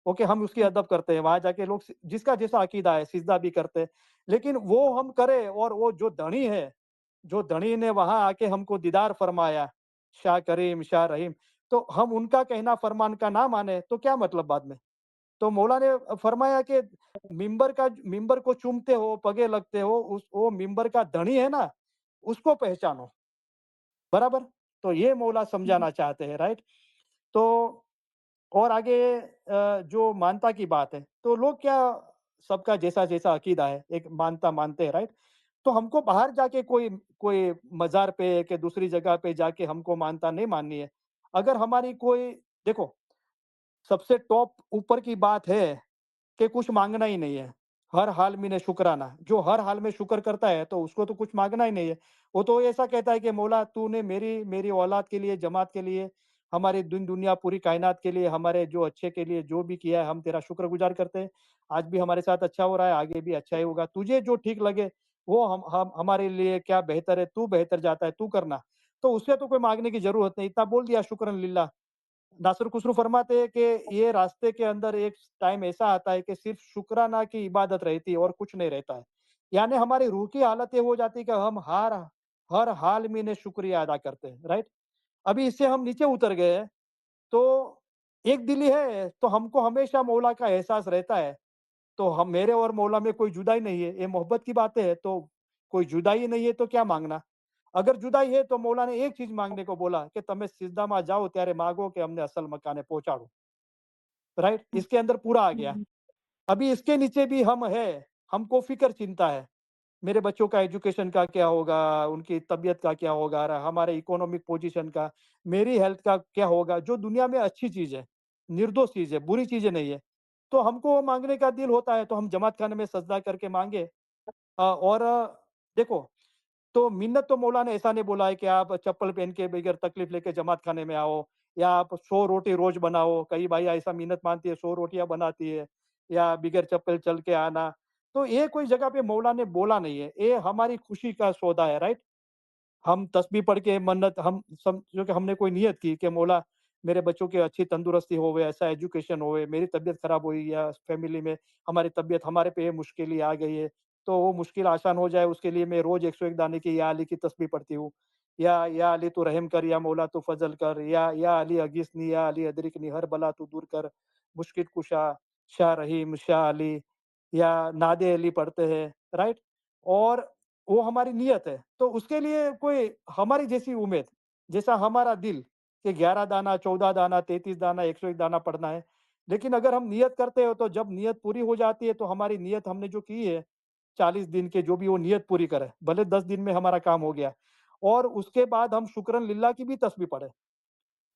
ओके, हम उसकी अदब करते हैं। वहाँ जाके लोग जिसका जैसा अकीदा है, सिजदा भी करते हैं। लेकिन वो हम करें और वो जो धनी है, जो धनी ने वहाँ आके हमको दीदार फरमाया, शाह करीम, शाह रहीम, तो हम उनका कहना फरमान का ना माने, तो क्या मतलब बाद में? तो मौला ने फरमाया कि मिंबर को चूमते हो, पगे लगते हो, वो मिंबर का धनी है ना, उसको पहचानो। बराबर? तो ये मौला समझाना चाहते हैं, राइट? तो और आगे जो मानता की बात है, तो लोग क्या, सबका जैसा-जैसा अकीदा है, एक मानता मानते हैं, राइट? तो हमको बाहर जाके कोई कोई मज़ार पे के दूसरी जगह पे जाके हमको मानता नहीं माननी है। अगर हमारी कोई, देखो, सबसे टॉप ऊपर की बात है कि कुछ माँगना ही नहीं है। हर हाल में शुक्राना, जो हर हाल में शुक्र करता है तो उसको तो कुछ माँगना ही नहीं है। वो तो ऐसा कहता है कि मौला तूने मेरी मेरी औलाद के लिए, जमात के लिए, हमारी दीन दुनिया पूरी कायनात के लिए, हमारे जो अच्छे के लिए जो भी किया है, हम तेरा शुक्रगुज़ार करते हैं। आज भी हमारे साथ अच्छा हो रहा है, आगे भी अच्छा ही होगा। तुझे जो ठीक लगे वो हम हमारे लिए क्या बेहतर है, तू बेहतर जाता है, तू करना। तो उससे तो कोई माँगने की ज़रूरत नहीं, इतना बोल दिया शुक्रन लिल्लाह। नासिर खुसरो फरमाते हैं कि ये रास्ते के अंदर एक टाइम ऐसा आता है कि सिर्फ शुक्राना की इबादत रहती है और कुछ नहीं रहता है। यानी हमारी रूह की हालत ये हो जाती है कि हम हर हर हाल में इन्हें शुक्रिया अदा करते हैं, राइट? अभी इससे हम नीचे उतर गए हैं, तो एक दिली है, तो हमको हमेशा मौला का एहसास रहता है। तो हम, मेरे और मौला में कोई जुदाई नहीं है, ये मोहब्बत की बातें है, तो कोई जुदाई नहीं है तो क्या माँगना? अगर जुदाई है तो मौला ने एक चीज़ माँगने को बोला कि તમે સિજદામાં જાઓ ત્યારે माँगो कि हमने असल मकाने पहुँचाड़ो, राइट? इसके अंदर पूरा आ गया। अभी इसके नीचे भी हम हैं, हमको फ़िक्र चिंता है। मेरे बच्चों का एजुकेशन का क्या होगा, उनकी तबीयत का क्या होगा, हमारे इकोनॉमिक पोज़ीशन का, मेरी हेल्थ का क्या होगा, जो दुनिया में अच्छी चीज़ है, निर्दोष चीज़ है, बुरी चीज़ें नहीं है। तो हमको वो माँगने का दिल होता है, तो हम जमात खाने में सजदा करके माँगे। और देखो, तो मिन्नत तो मौला ने ऐसा नहीं बोला है कि आप चप्पल पहन के बगैर तकलीफ लेके जमात खाने में आओ, या आप 100 रोटी रोज बनाओ। कई भाई ऐसा मिन्नत मानती है, 100 रोटियां बनाती है, या बगैर चप्पल चल के आना। तो ये कोई जगह पे मौला ने बोला नहीं है, ये हमारी खुशी का सौदा है, राइट? हम तस्बीह पढ़ के मन्नत, हम समझो कि हमने कोई नियत की कि मौला मेरे बच्चों की अच्छी तंदुरुस्ती होवे, ऐसा एजुकेशन होवे, मेरी तबीयत खराब हुई या फैमिली में हमारी तबीयत, हमारे पे ये मुश्किल आ गई है, तो वो मुश्किल आसान हो जाए उसके लिए मैं रोज 101 दाने की या अली की तस्बीह पढ़ती हूँ। या अली तू रहम कर, या मौला तू फजल कर, या अली अगिसनी, या अली अदरिकनी, हर बला तू दूर कर, मुश्किल कुशा, शाह रहीम, शाह अली, या नादे अली पढ़ते हैं, राइट? और वो हमारी नियत है। तो उसके लिए कोई हमारी जैसी उम्मीद, जैसा हमारा दिल कि 11 दाना, 14 दाना, 33 दाना, 101 दाना पढ़ना है। लेकिन अगर हम नियत करते हो तो जब नियत पूरी हो जाती है तो हमारी नियत हमने जो की है 40 दिन के, जो भी वो नियत पूरी करे, भले 10 दिन में हमारा काम हो गया, और उसके बाद हम शुक्रन लिल्लाह की भी तस्बीह पढ़े।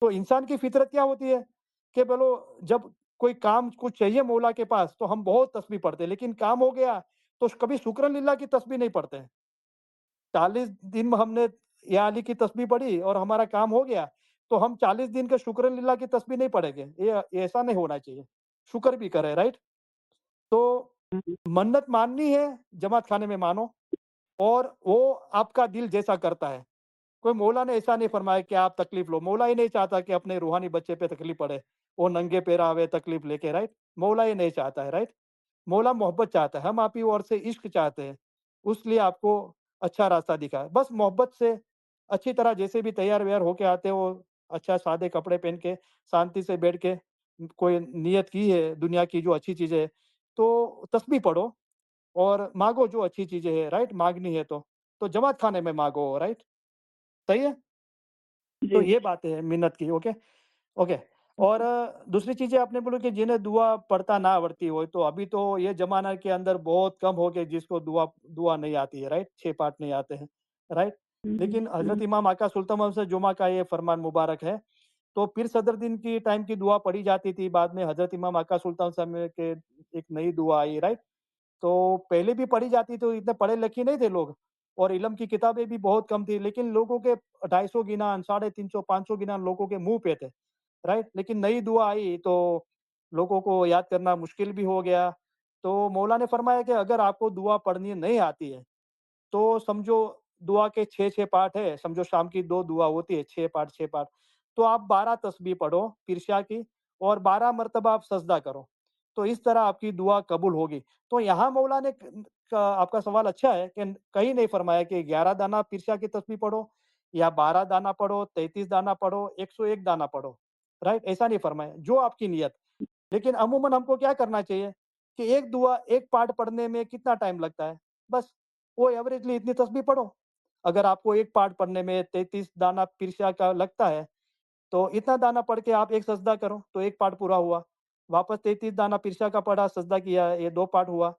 तो इंसान की फितरत क्या होती है कि बोलो, जब कोई काम कुछ चाहिए मौला के पास तो हम बहुत तस्बीह पढ़ते हैं, लेकिन काम हो गया तो कभी शुक्रन लिल्लाह की तस्बीह नहीं पढ़ते हैं। 40 दिन में हमने या अली की तस्बीह पढ़ी और हमारा काम हो गया, तो हम 40 दिन के शुक्रलिल्लाह की तस्बीह नहीं पढ़ेंगे। ये ऐसा नहीं होना चाहिए। शुक्र भी करें, राइट? तो मन्नत माननी है, जमात खाने में मानो, और वो आपका दिल जैसा करता है। कोई मौला ने ऐसा नहीं फरमाया कि आप तकलीफ लो। मौला ये नहीं चाहता कि अपने रूहानी बच्चे पे तकलीफ पड़े, वो नंगे पैर आवे तकलीफ लेके, राइट? मौला ये नहीं चाहता है, राइट? मौला मोहब्बत चाहता है, हम आप ही ओर से इश्क चाहते हैं, उसलिए आपको अच्छा रास्ता दिखाया। बस मोहब्बत से अच्छी तरह जैसे भी तैयार-वैयार होके आते हो, अच्छा सादे कपड़े पहन के, शांति से बैठ के, कोई नियत की है दुनिया की जो अच्छी चीज़ें है, तो तस्बीह पढ़ो और माँगो जो अच्छी चीज़ें हैं, राइट? माँगनी है तो। तो जमात खाने में माँगो, राइट? सही है? तो जी। ये बातें हैं मिन्नत की, ओके? ओके। और दूसरी चीज़ें आपने बोला कि जिन्हें दुआ पढ़ता ना आती हो, तो अभी तो ये ज़माना के अंदर बहुत कम हो गए जिसको दुआ दुआ नहीं आती है, राइट? 6 पाठ नहीं आते हैं, राइट? हुँ, लेकिन हुँ, हज़रत इमाम आका सुल्तान मोहम्मद जुमा का ये फरमान मुबारक है, तो पीर सदर दिन की टाइम की दुआ पढ़ी जाती थी, बाद में हज़रत इमाम आका सुल्तान समय के एक नई दुआ आई, राइट? तो पहले भी पढ़ी जाती तो इतने पढ़े-लिखे नहीं थे लोग, और इल्म की किताबें भी बहुत कम थी, लेकिन लोगों के 250 गिनान, 350, 500 गिनान लोगों के मुँह पे थे, राइट? लेकिन नई दुआ आई तो लोगों को याद करना मुश्किल भी हो गया। तो मौला ने फरमाया कि अगर आपको दुआ पढ़नी नहीं आती है, तो समझो दुआ के 6-6 पार्ट है, समझो शाम की 2 दुआ होती है, 6 पार्ट 6 पार्ट। तो आप 12 तस्बीह पढ़ो पिरशा की, और 12 मर्तबा आप सजदा करो। तो इस तरह आपकी दुआ कबूल होगी। तो यहाँ मौला ने आपका सवाल अच्छा है कि कहीं नहीं फरमाया कि 11 दाना पिरशा की तस्बीह पढ़ो, या 12 दाना पढ़ो, 33 दाना पढ़ो, 101 दाना पढ़ो, राइट? ऐसा नहीं फरमाया, जो आपकी नियत। लेकिन अमूमन हमको क्या करना चाहिए कि एक दुआ, एक पार्ट पढ़ने में कितना टाइम लगता है? बस वो एवरेजली इतनी तस्बीह पढ़ो। अगर आपको एक पार्ट पढ़ने में 33 दाना पिरसा का लगता है, तो इतना दाना पढ़ के आप एक सजदा करो, तो एक पार्ट पूरा हुआ। वापस 33 दाना पिरसा का पढ़ा, सजदा किया, ये 2 पार्ट हुआ।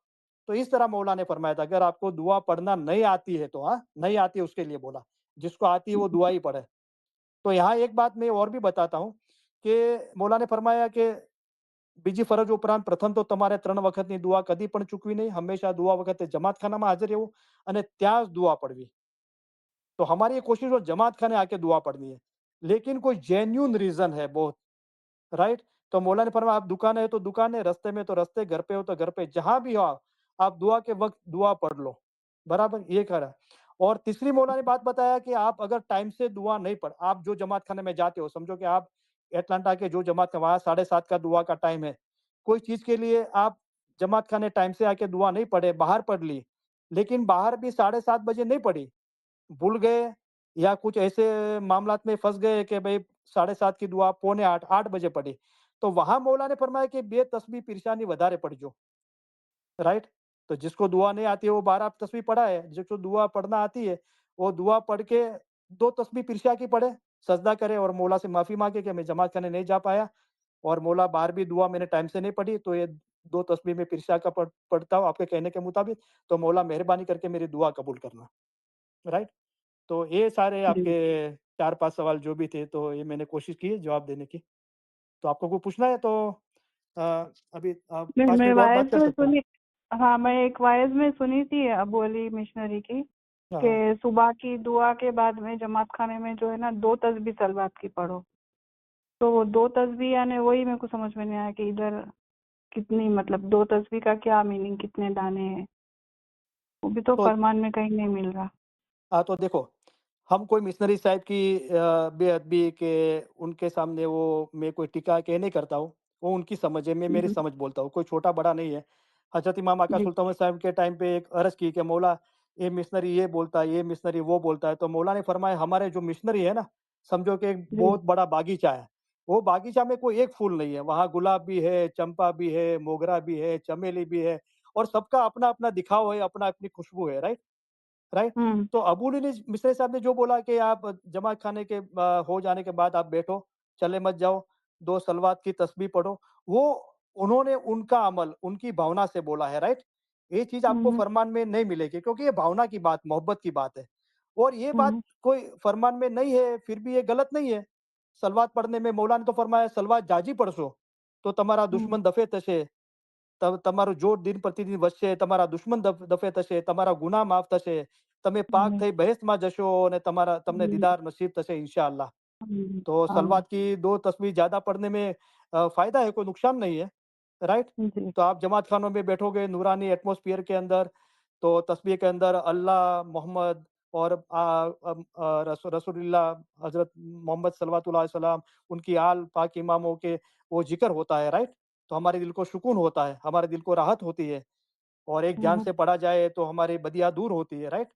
तो इस तरह मौला ने फरमाया था, अगर आपको दुआ पढ़ना नहीं आती है तो, हाँ, नहीं आती है उसके लिए बोला। जिसको आती है वो दुआ ही पढ़े। तो यहाँ एक बात मैं और भी बताता हूँ कि मौला ने फरमाया कि બીજી ફરજ ઉપરાંત પ્રથમ તો તમારે 3 વખતની દુઆ કદી પણ ચૂકવી નહીં. હંમેશા દુઆ વખતે જમાતખાનામાં હાજર રહેવું અને ત્યાં જ દુઆ पढ़वी. तो हमारी ये कोशिश हो जमात खाने आके दुआ पढ़नी है, लेकिन कोई जेन्युइन रीजन है बहुत, राइट? तो मौला ने फरमाया आप दुकान है तो दुकान है, रास्ते में तो रास्ते, घर पे हो तो घर पे, जहां भी हो आप दुआ के वक्त दुआ पढ़ लो, बराबर, ये करा। और तीसरी मौला ने बात बताया कि आप अगर टाइम से दुआ नहीं पढ़, आप जो जमात खाने में जाते हो, समझो कि आप एटलांटा के जो जमात वहां 7:30 का दुआ का टाइम है, कोई चीज के लिए आप जमात खाने टाइम से आके दुआ नहीं पढ़े, बाहर पढ़ ली, लेकिन बाहर भी 7:30 बजे नहीं पढ़ी, भूल गए या कुछ ऐसे मामलात में फँस गए कि भई 7:30 की दुआ पौने 8, 8 बजे पढ़ी। तो वहाँ मौला ने फरमाया कि 2 तस्बीह पिरशानी વધારે पढ़जो, राइट? तो जिसको दुआ नहीं आती है वो 12 तस्बीह पढ़ाए, जिसको दुआ पढ़ना आती है, वो दुआ पढ़ के 2 तस्बीह पिरशा की पढ़े, सजदा करे और मौला से माफ़ी माँगे कि मैं जमात खाने नहीं जा पाया और मौला बाहर भी दुआ मैंने टाइम से नहीं पढ़ी, तो ये 2 तस्बीह मैं पिरशा का पढ़ता हूँ आपके कहने के मुताबिक, तो मौला मेहरबानी करके मेरी दुआ कबूल करना, राइट? तो ये सारे जी। आपके 4-5 सवाल जो भी थे, तो ये मैंने कोशिश की है जवाब देने की। तो आपको कुछ पूछना है तो अ, अभी आप नहीं, 5 मैं मिनट और बात वाइज कर में सकते हैं। सुनी। हाँ, मैं एक वाइज में सुनी थी अबू अली मिशनरी की हाँ, हाँ। कि सुबह की दुआ के बाद में जमात खाने में जो है ना 2 तस्बीह सलवात की पढ़ो। तो वो 2 तस्बीह यानी वही मेरे को समझ में नहीं आया कि इधर कितनी, मतलब 2 तस्बीह का क्या मीनिंग, कितने दाने हैं? वो भी तो तो फरमान में कहीं नहीं मिल रहा। हाँ, तो देखो, हम कोई मिशनरी साहब की बेअदबी के उनके सामने वो मैं कोई टीका के नहीं करता हूँ। वो उनकी समझ है, मैं मेरी हम्म, समझ बोलता हूँ, कोई छोटा-बड़ा नहीं है। हज़रत इमाम आका जी। सुल्तान साहब के टाइम पे एक अर्ज़ की कि मौला ये मिशनरी ये बोलता है, ये मिशनरी वो बोलता है। तो मौला ने फरमाया हमारे जो मिशनरी है ना, समझो कि एक जी। बहुत बड़ा बागीचा है। वो बागीचा में कोई एक फूल नहीं है, वहाँ गुलाब भी है, चंपा भी है, मोगरा भी है, चमेली भी है और सबका अपना-अपना दिखाव है, अपना अपनी खुशबू है, राइट? राइट? हम्म। तो अबू ने मिस्त्री साहब ने जो बोला कि आप जमात खाने के हो जाने के बाद आप बैठो, चले मत जाओ, 2 सलवात की तस्बीह पढ़ो, वो उन्होंने उनका अमल, उनकी भावना से बोला है, राइट? ये चीज़ आपको हम्म। फरमान में नहीं मिलेगी क्योंकि ये भावना की बात, मोहब्बत की बात है और ये बात हम्म। कोई फरमान में नहीं है, फिर भी ये गलत नहीं है। सलवात पढ़ने में मौला ने तो फरमाया सलवात जाजी पढ़शो, तो તમારા हम्म। દુશ્મન દફે થશે, તમારું જોર દિન પ્રતિદિન વધશે, તમારા દુશ્મન દફે થશે, તમારા ગુનાહ માફ થશે, તમે પાક जी। થઈ બહેશતમાં જશો અને તમને जी। दीदार नसीब થશે इंशाअल्लाह। तो आमीन। सलवात की 2 तस्वीर ज़्यादा पढ़ने में फ़ायदा है, कोई नुकसान नहीं है, राइट? जी। तो आप जमात खानों में बैठोगे नूरानी एटमॉस्फियर के अंदर, तो तस्बीह के अंदर अल्लाह, मोहम्मद और रसूलुल्लाह हज़रत मोहम्मद सल्लल्लाहु अलैहि वसल्लम, उनकी आल पाक इमामों के वो ज़िक्र होता है, राइट? तो हमारे दिल को सुकून होता है, हमारे दिल को राहत होती है और एक जान हम्म। से पढ़ा जाए तो हमारी बदिया दूर होती है, राइट?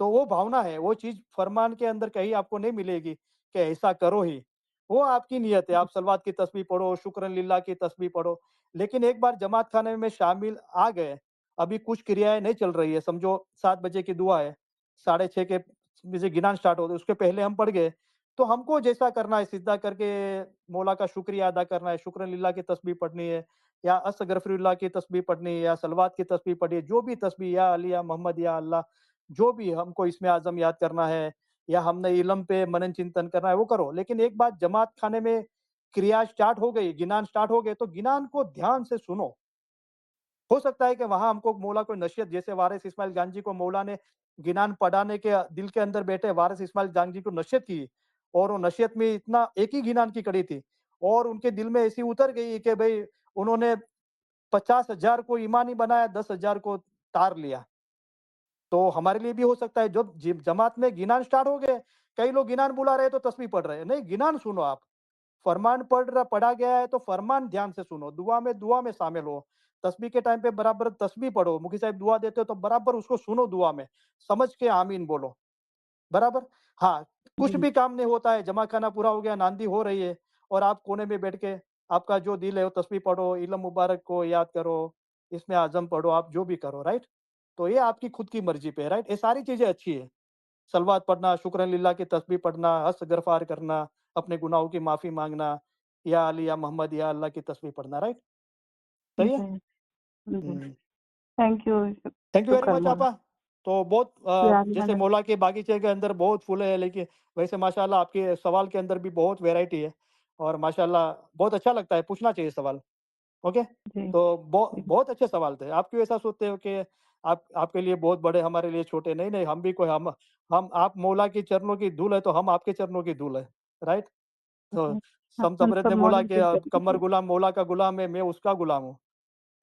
तो वो भावना है, वो चीज़ फरमान के अंदर कहीं आपको नहीं मिलेगी कि ऐसा करो ही। वो आपकी नियत है, आप सलवात की तस्बीह पढ़ो, शुक्रन लिल्लाह की तस्बीह पढ़ो। लेकिन एक बार जमात खाने में शामिल आ गए, अभी कुछ क्रियाएँ नहीं चल रही है, समझो 7 बजे की दुआ है, साढ़े 6 के बजे गिनान स्टार्ट होता है, उसके पहले हम पढ़ गए, तो हमको जैसा करना है सिजदा करके मौला का शुक्रिया अदा करना है, शुक्रन लिल्लाह की तस्बीह पढ़नी है या अस्तगफिरुल्लाह की तस्बीह पढ़नी है या सलवात की तस्बीह पढ़नी है, जो भी तस्बीह या अली या मोहम्मद या अल्लाह जो भी हमको इसमें आज़म याद करना है या हमने इल्म पे मनन चिंतन करना है वो करो। लेकिन एक बात जमात खाने में क्रिया स्टार्ट हो गई, गिनान स्टार्ट हो गए तो गिनान को ध्यान से सुनो। हो सकता है कि वहाँ हमको मौला कोई नसीहत जैसे वारिस इस्माइल गांजी को मौला ने गिनान पढ़ाने के दिल के अंदर बैठे वारिस इस्माइल गांजी को नसीहत की और वो नसीहत में इतना एक ही गिनान की कड़ी थी और उनके दिल में ऐसी उतर गई कि भई उन्होंने 50,000 को ईमानी बनाया, 10,000 को तार लिया। तो हमारे लिए भी हो सकता है जब जमात में गिनान स्टार्ट हो गए, कई लोग गिनान बुला रहे हैं तो तस्बीह पढ़ रहे हैं। नहीं, गिनान सुनो आप। फरमान पढ़ा गया है तो फरमान ध्यान से सुनो, दुआ में शामिल हो। तस्बीह के टाइम पे बराबर तस्बीह पढ़ो, मुफ्ती साहब दुआ देते हो तो बराबर उसको सुनो दुआ में, समझ के आमीन बोलो। बराबर? हाँ, कुछ जी। भी काम नहीं होता है, जमा खाना पूरा हो गया, नांदी हो रही है और आप कोने में बैठ के आपका जो दिल है वो तस्बीह पढ़ो, इल्म मुबारक को याद करो, इसमें आज़म पढ़ो, आप जो भी करो, राइट? तो ये आपकी खुद की मर्ज़ी पे है, राइट? ये सारी चीज़ें अच्छी है। सलवात पढ़ना, शुक्रन-लिल्लाह की तस्बीह पढ़ना, हश्र इस्तग़फ़ार करना, अपने गुनाहों की माफ़ी माँगना, या अली या मोहम्मद या अल्लाह की तस्बीह पढ़ना, राइट? सही है? जी, जी। हुँ। Thank you. Thank you very शुक्र मच मौला। आपा। तो बहुत यार जैसे मैंने मौला के बागीचे के अंदर बहुत फूल है, लेकिन वैसे माशाल्लाह आपके सवाल के अंदर भी बहुत वैरायटी है और माशाल्लाह बहुत अच्छा लगता है, पूछना चाहिए सवाल। ओके? जी, तो जी, बहुत अच्छे सवाल थे। आप क्यों ऐसा सोचते हो कि आप आपके लिए बहुत बड़े, हमारे लिए छोटे? नहीं, नहीं, हम भी कोई हम आप मौला के चरणों की धूल है, तो हम आपके चरणों की धूल है, राइट? तो जी। संत हम तबरेज़ सब ने बोला मौला कि के कमर चरणों गुलाम मौला का गुलाम है, मैं उसका गुलाम हूँ।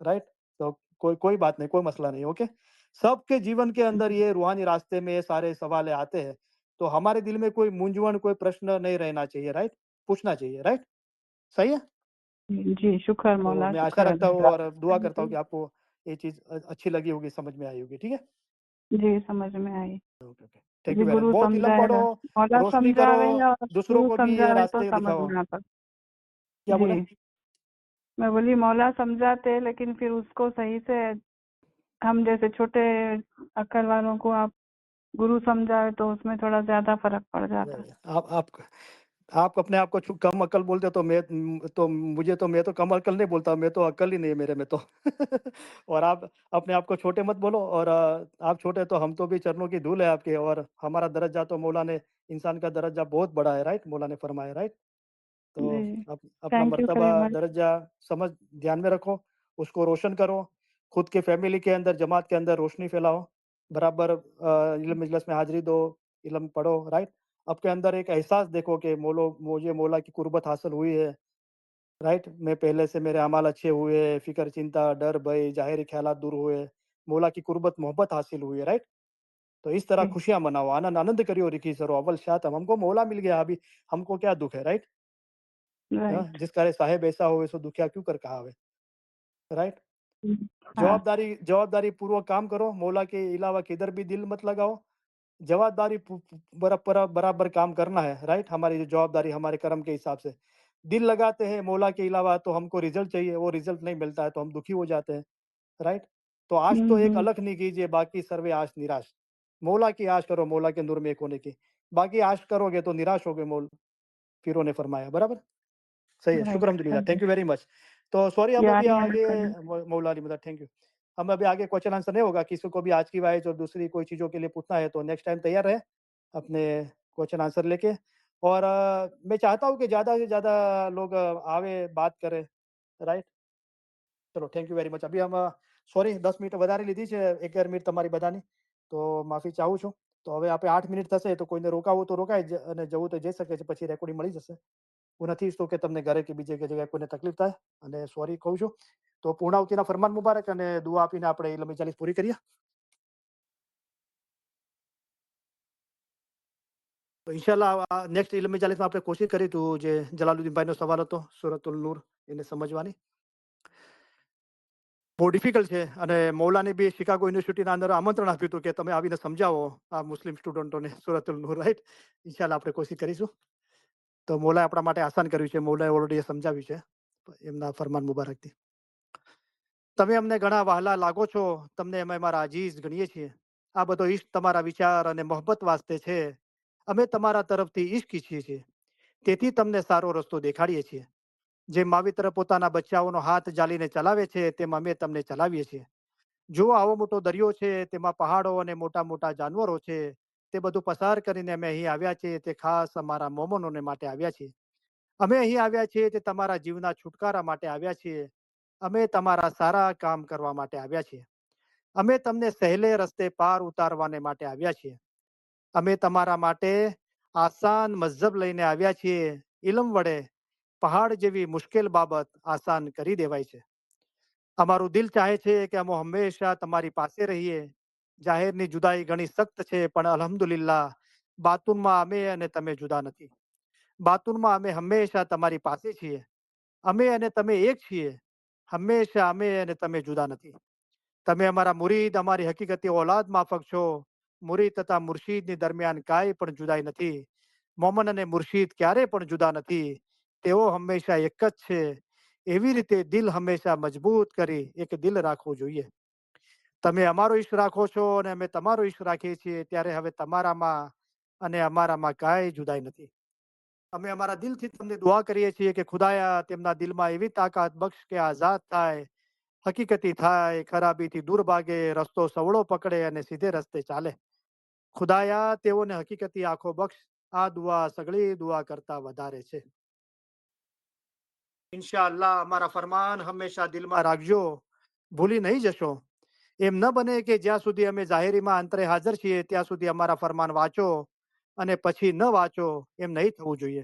राइट? तो कोई कोई बात नहीं, कोई मसला नहीं, ओके? सबके जीवन के अंदर में। ये रूहानी रास्ते में ये सारे सवाल आते हैं, तो हमारे दिल में कोई मूंझवण, कोई प्रश्न नहीं रहना चाहिए, राइट? पूछना चाहिए, राइट? सही है? जी, शुक्र तो मौला, मैं आशा शुक्र रखता हूँ और दुआ करता हूँ अल्लाह। कि आपको ये चीज़ अच्छी लगी होगी, समझ में आई होगी, ठीक है? जी, समझ में आई। Okay, okay. थैंक जी, यू वेरी मच। गुरु बहुत इल्म पढ़ो, समझाएगा। मौला रोशनी करो, समझावे और दूसरों गुरु को भी ये समझावे तो रास्ते दिखाओ। समझना पर। क्या बोले? जी, मैं बोली मौला समझाते, लेकिन फिर उसको सही से हम जैसे छोटे अक्ल वालों को आप गुरु समझाए तो उसमें थोड़ा ज़्यादा फ़र्क पड़ जाता है। नहीं, आप अपने आप को कम अक्ल बोलते हो, तो मैं तो कम अक्ल नहीं बोलता, मैं तो अक्ल ही नहीं है मेरे में तो। और आप अपने आप को छोटे मत बोलो, और आप छोटे तो हम तो भी चरणों की धूल है आपके, और हमारा दर्जा तो मौला ने, इंसान का दर्जा बहुत बड़ा है, राइट? मौला ने फरमाया, राइट? तो जी, अपना थैंक यू मर्तबा, वेरी मच। दर्जा, समझ ध्यान में रखो, उसको रोशन करो, खुद के फैमिली के अंदर, जमात के अंदर रोशनी फैलाओ, बराबर इल्म मजलिस में हाज़िरी दो, इल्म पढ़ो, राइट? आपके अंदर एक एहसास देखो कि मुझे मौला की कुर्बत हासिल हुई है, राइट? मैं पहले से, मेरे अमाल अच्छे हुए, फ़िक्र, चिंता, डर, भय, ज़ाहिरी ख़यालात दूर हुए, मौला की कुर्बत, मोहब्बत हासिल हुई है, राइट? तो इस तरह जी, खुशियाँ मनाओ, आनंद आनंद करियो रिकी सरो अव्वल शातम, हमको मौला मिल गया, अभी हमको क्या दुःख है, राइट? राइट। जिस करे साहेब ऐसा होवे सो दुखिया क्यों कर कहावे, राइट? हुँ, हाँ, जवाबदारी जवाबदारी पूर्वक काम करो, मौला के अलावा किधर भी दिल मत लगाओ। जवाबदारी बराबर काम करना है, राइट? हमारी जो जवाबदारी हमारे कर्म के हिसाब से। दिल लगाते हैं मौला के अलावा तो हमको रिज़ल्ट चाहिए, वो रिज़ल्ट नहीं मिलता है तो हम दुखी हो जाते हैं, राइट? तो आश हुँ, तो एक हुँ, अलग नहीं कीजिए, बाकी सर्वे आश निराश। मौला की आश करो, मौला के नूर में एक होने की। बाकी आश करोगे तो निराश होगे, पीरों ने फरमाया, बराबर? सही है, शुक्र राइट, हाँ अल्हम्दुलिल्लाह, जी। Thank you very much. तो सॉरी, हम यार अभी मैंने आगे करना। मौला अली मदद, थैंक यू। हम अभी आगे क्वेश्चन आंसर नहीं होगा, किसी को भी आज की वाइज और दूसरी कोई चीज़ों के लिए पूछना है तो नेक्स्ट टाइम तैयार रहें, अपने क्वेश्चन आंसर लेके। और मैं चाहता हूँ कि ज़्यादा से ज़्यादा लोग आवे, बात करें, राइट? ચલો થેન્ક યુ વેરી મચ. અભી આમાં સોરી 10 મિનિટ વધારે લીધી છે, 11 મિનિટ તમારી બધાની. તો માફી ચાહું છું. તો હવે આપણે 8 મિનિટ થશે તો કોઈને રોકાવું તો રોકાય અને જવું તો જઈ શકે છે, પછી રેકોર્ડિંગ મળી જશે. હું નથી ઈચ્છતો કે તમને ઘરે કે બીજે કે જગ્યાએ કોઈને તકલીફ થાય, અને સોરી કહું છું. તો પૂર્ણાહુતિના ફરમાન મુબારક અને દુઆ આપીને આપણે લંબી ચાલીસ પૂરી કરીએ. તો ઇન્શાલ્લાહ નેક્સ્ટ લંબી ચાલીસમાં આપણે કોશિશ કરીશું જે જલાલુદ્દીનભાઈનો સવાલ હતો સૂરતુલ નૂર એને સમજવાની. બહુ ડિફિકલ્ટ છે અને મૌલાને બી શિકાગો યુનિવર્સિટીના અંદર આમંત્રણ આપ્યું હતું કે તમે આવીને સમજાવો આ મુસ્લિમ સ્ટુડન્ટોને સૂરતુલ નૂર, રાઈટ? ઇન્શાલ્લાહ આપણે કોશિશ કરીશું. તો મૌલાએ આપણા માટે આસાન કર્યું છે, મૌલાએ ઓલરેડી સમજાવ્યું છે એમના ફરમાન મુબારકથી. તમે અમને ઘણા વહાલા લાગો છો, તમને અમે અમારા અજીઝ ગણીએ છીએ. આ બધો ઈશ્ક તમારા વિચાર અને મોહબ્બત વાસ્તે છે. અમે તમારા તરફથી ઈશ્ક ઈચ્છીએ છીએ, તેથી તમને સારો રસ્તો દેખાડીએ છીએ. જેમ માવિત્ર પોતાના બચ્ચાઓનો હાથ જાલીને ચલાવે છે, તેમ અમે તમને ચલાવીએ છીએ. જો આવો મોટો દરિયો છે, તેમાં પહાડો અને મોટા મોટા જાનવરો છે, તે બધું પસાર કરીને અમે અહીં આવ્યા છીએ, તે ખાસ અમારા મોમનોને માટે આવ્યા છીએ. અમે અહીં આવ્યા છીએ તે તમારા જીવના છુટકારા માટે આવ્યા છીએ. અમે તમારા સારા કામ કરવા માટે આવ્યા છીએ. અમે તમને સહેલે રસ્તે પાર ઉતારવાને માટે આવ્યા છીએ. અમે તમારા માટે આસાન મઝહબ લઈને આવ્યા છીએ. ઇલમ વડે પહાડ જેવી મુશ્કેલ બાબત આસાન કરી દેવાય છે. અમારું દિલ ચાહે છે કે અમે હંમેશા તમારી પાસે રહીએ. જાહેરની જુદાઈ ઘણી સખ્ત છે, પણ અલ્હમ્દુલિલ્લાહ બાતુનમાં અમે અને તમે જુદા નથી. બાતુનમાં અમે હંમેશા તમારી પાસે છીએ. અમે અને તમે એક છીએ. હંમેશા અમે અને તમે જુદા નથી. તમે અમારા મુરીદ, અમારી હકીકતી ઓલાદ માફક છો. મુરીદ તથા મુર્શીદની દરમિયાન કાંઈ પણ જુદાઈ નથી. મોમન અને મુર્શીદ ક્યારે પણ જુદા નથી. તેઓ હંમેશા એક જ છે. એવી રીતે દિલ હંમેશા મજબૂત કરી એક દિલ રાખવું જોઈએ. તમે અમારો ઈશ્ક રાખો છો અને અમે તમારો ઈશ્ક રાખીએ છીએ, ત્યારે હવે તમારામાં અને અમારામાં કાંઈ જુદાઈ નથી. અમે અમારા દિલથી તમને દુઆ કરીએ છીએ કે ખુદાયા તેમના દિલમાં એવી તાકાત બક્ષ કે આઝાદ થાય, હકીકતી થાય, ખરાબીથી દૂર ભાગે, રસ્તો સવળો પકડે અને સીધે રસ્તે ચાલે. ખુદાયા તેઓને હકીકતી આંખો બક્ષ. આ દુઆ સગળી દુઆ કરતા વધારે છે. ઇન્શાઅલ્લાહ અમારા ફરમાન હંમેશા દિલમાં રાખજો, ભૂલી નહીં જશો. એમ ન બને કે જ્યાં સુધી અમે જાહેરીમાં અંતરે હાજર છીએ ત્યાં સુધી અમારા ફરમાન વાંચો અને પછી ન વાંચો, એમ નહીં થવું જોઈએ.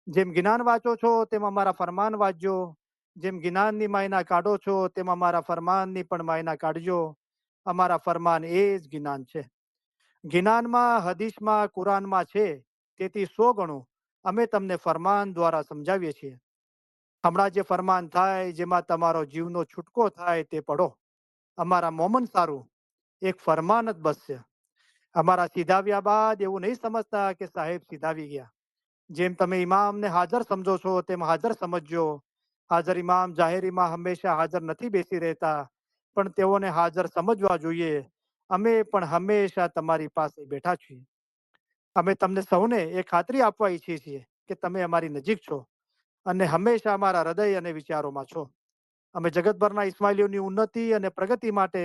જેમ જ્ઞાન વાંચો છો તેમ અમારા ફરમાન વાંચજો. જેમ જ્ઞાનની માયના કાઢો છો તેમ અમારા ફરમાનની પણ માયના કાઢજો. અમારા ફરમાન એ જ જ્ઞાન છે. જ્ઞાનમાં, હદીસમાં, કુરાનમાં છે, તેથી 100 ગણું અમે તમને ફરમાન દ્વારા સમજાવીએ છીએ. હમણાં જે ફરમાન થાય જેમાં તમારો જીવનો છૂટકો થાય તે પડો. અમારા મોમન સારું એક ફરમાન જ બસ છે. અમારા સીધાવ્યા બાદ એવું નહીં સમજતા કે સાહેબ સીધાવી ગયા. જેમ તમે ઇમામને હાજર સમજો છો તેમ હાજર સમજજો. હાજર ઇમામ જાહેરીમાં હંમેશા હાજર નથી બેસી રહેતા, પણ તેઓને હાજર સમજવા જોઈએ. અમે પણ હંમેશા તમારી પાસે બેઠા છીએ. અમે તમને સૌને એ ખાતરી આપવા ઈચ્છીએ છીએ કે તમે અમારી નજીક છો અને હંમેશા અમારા હૃદય અને વિચારોમાં છો. અમે જગતભરના ઇસ્માઇલીઓની ઉન્નતિ અને પ્રગતિ માટે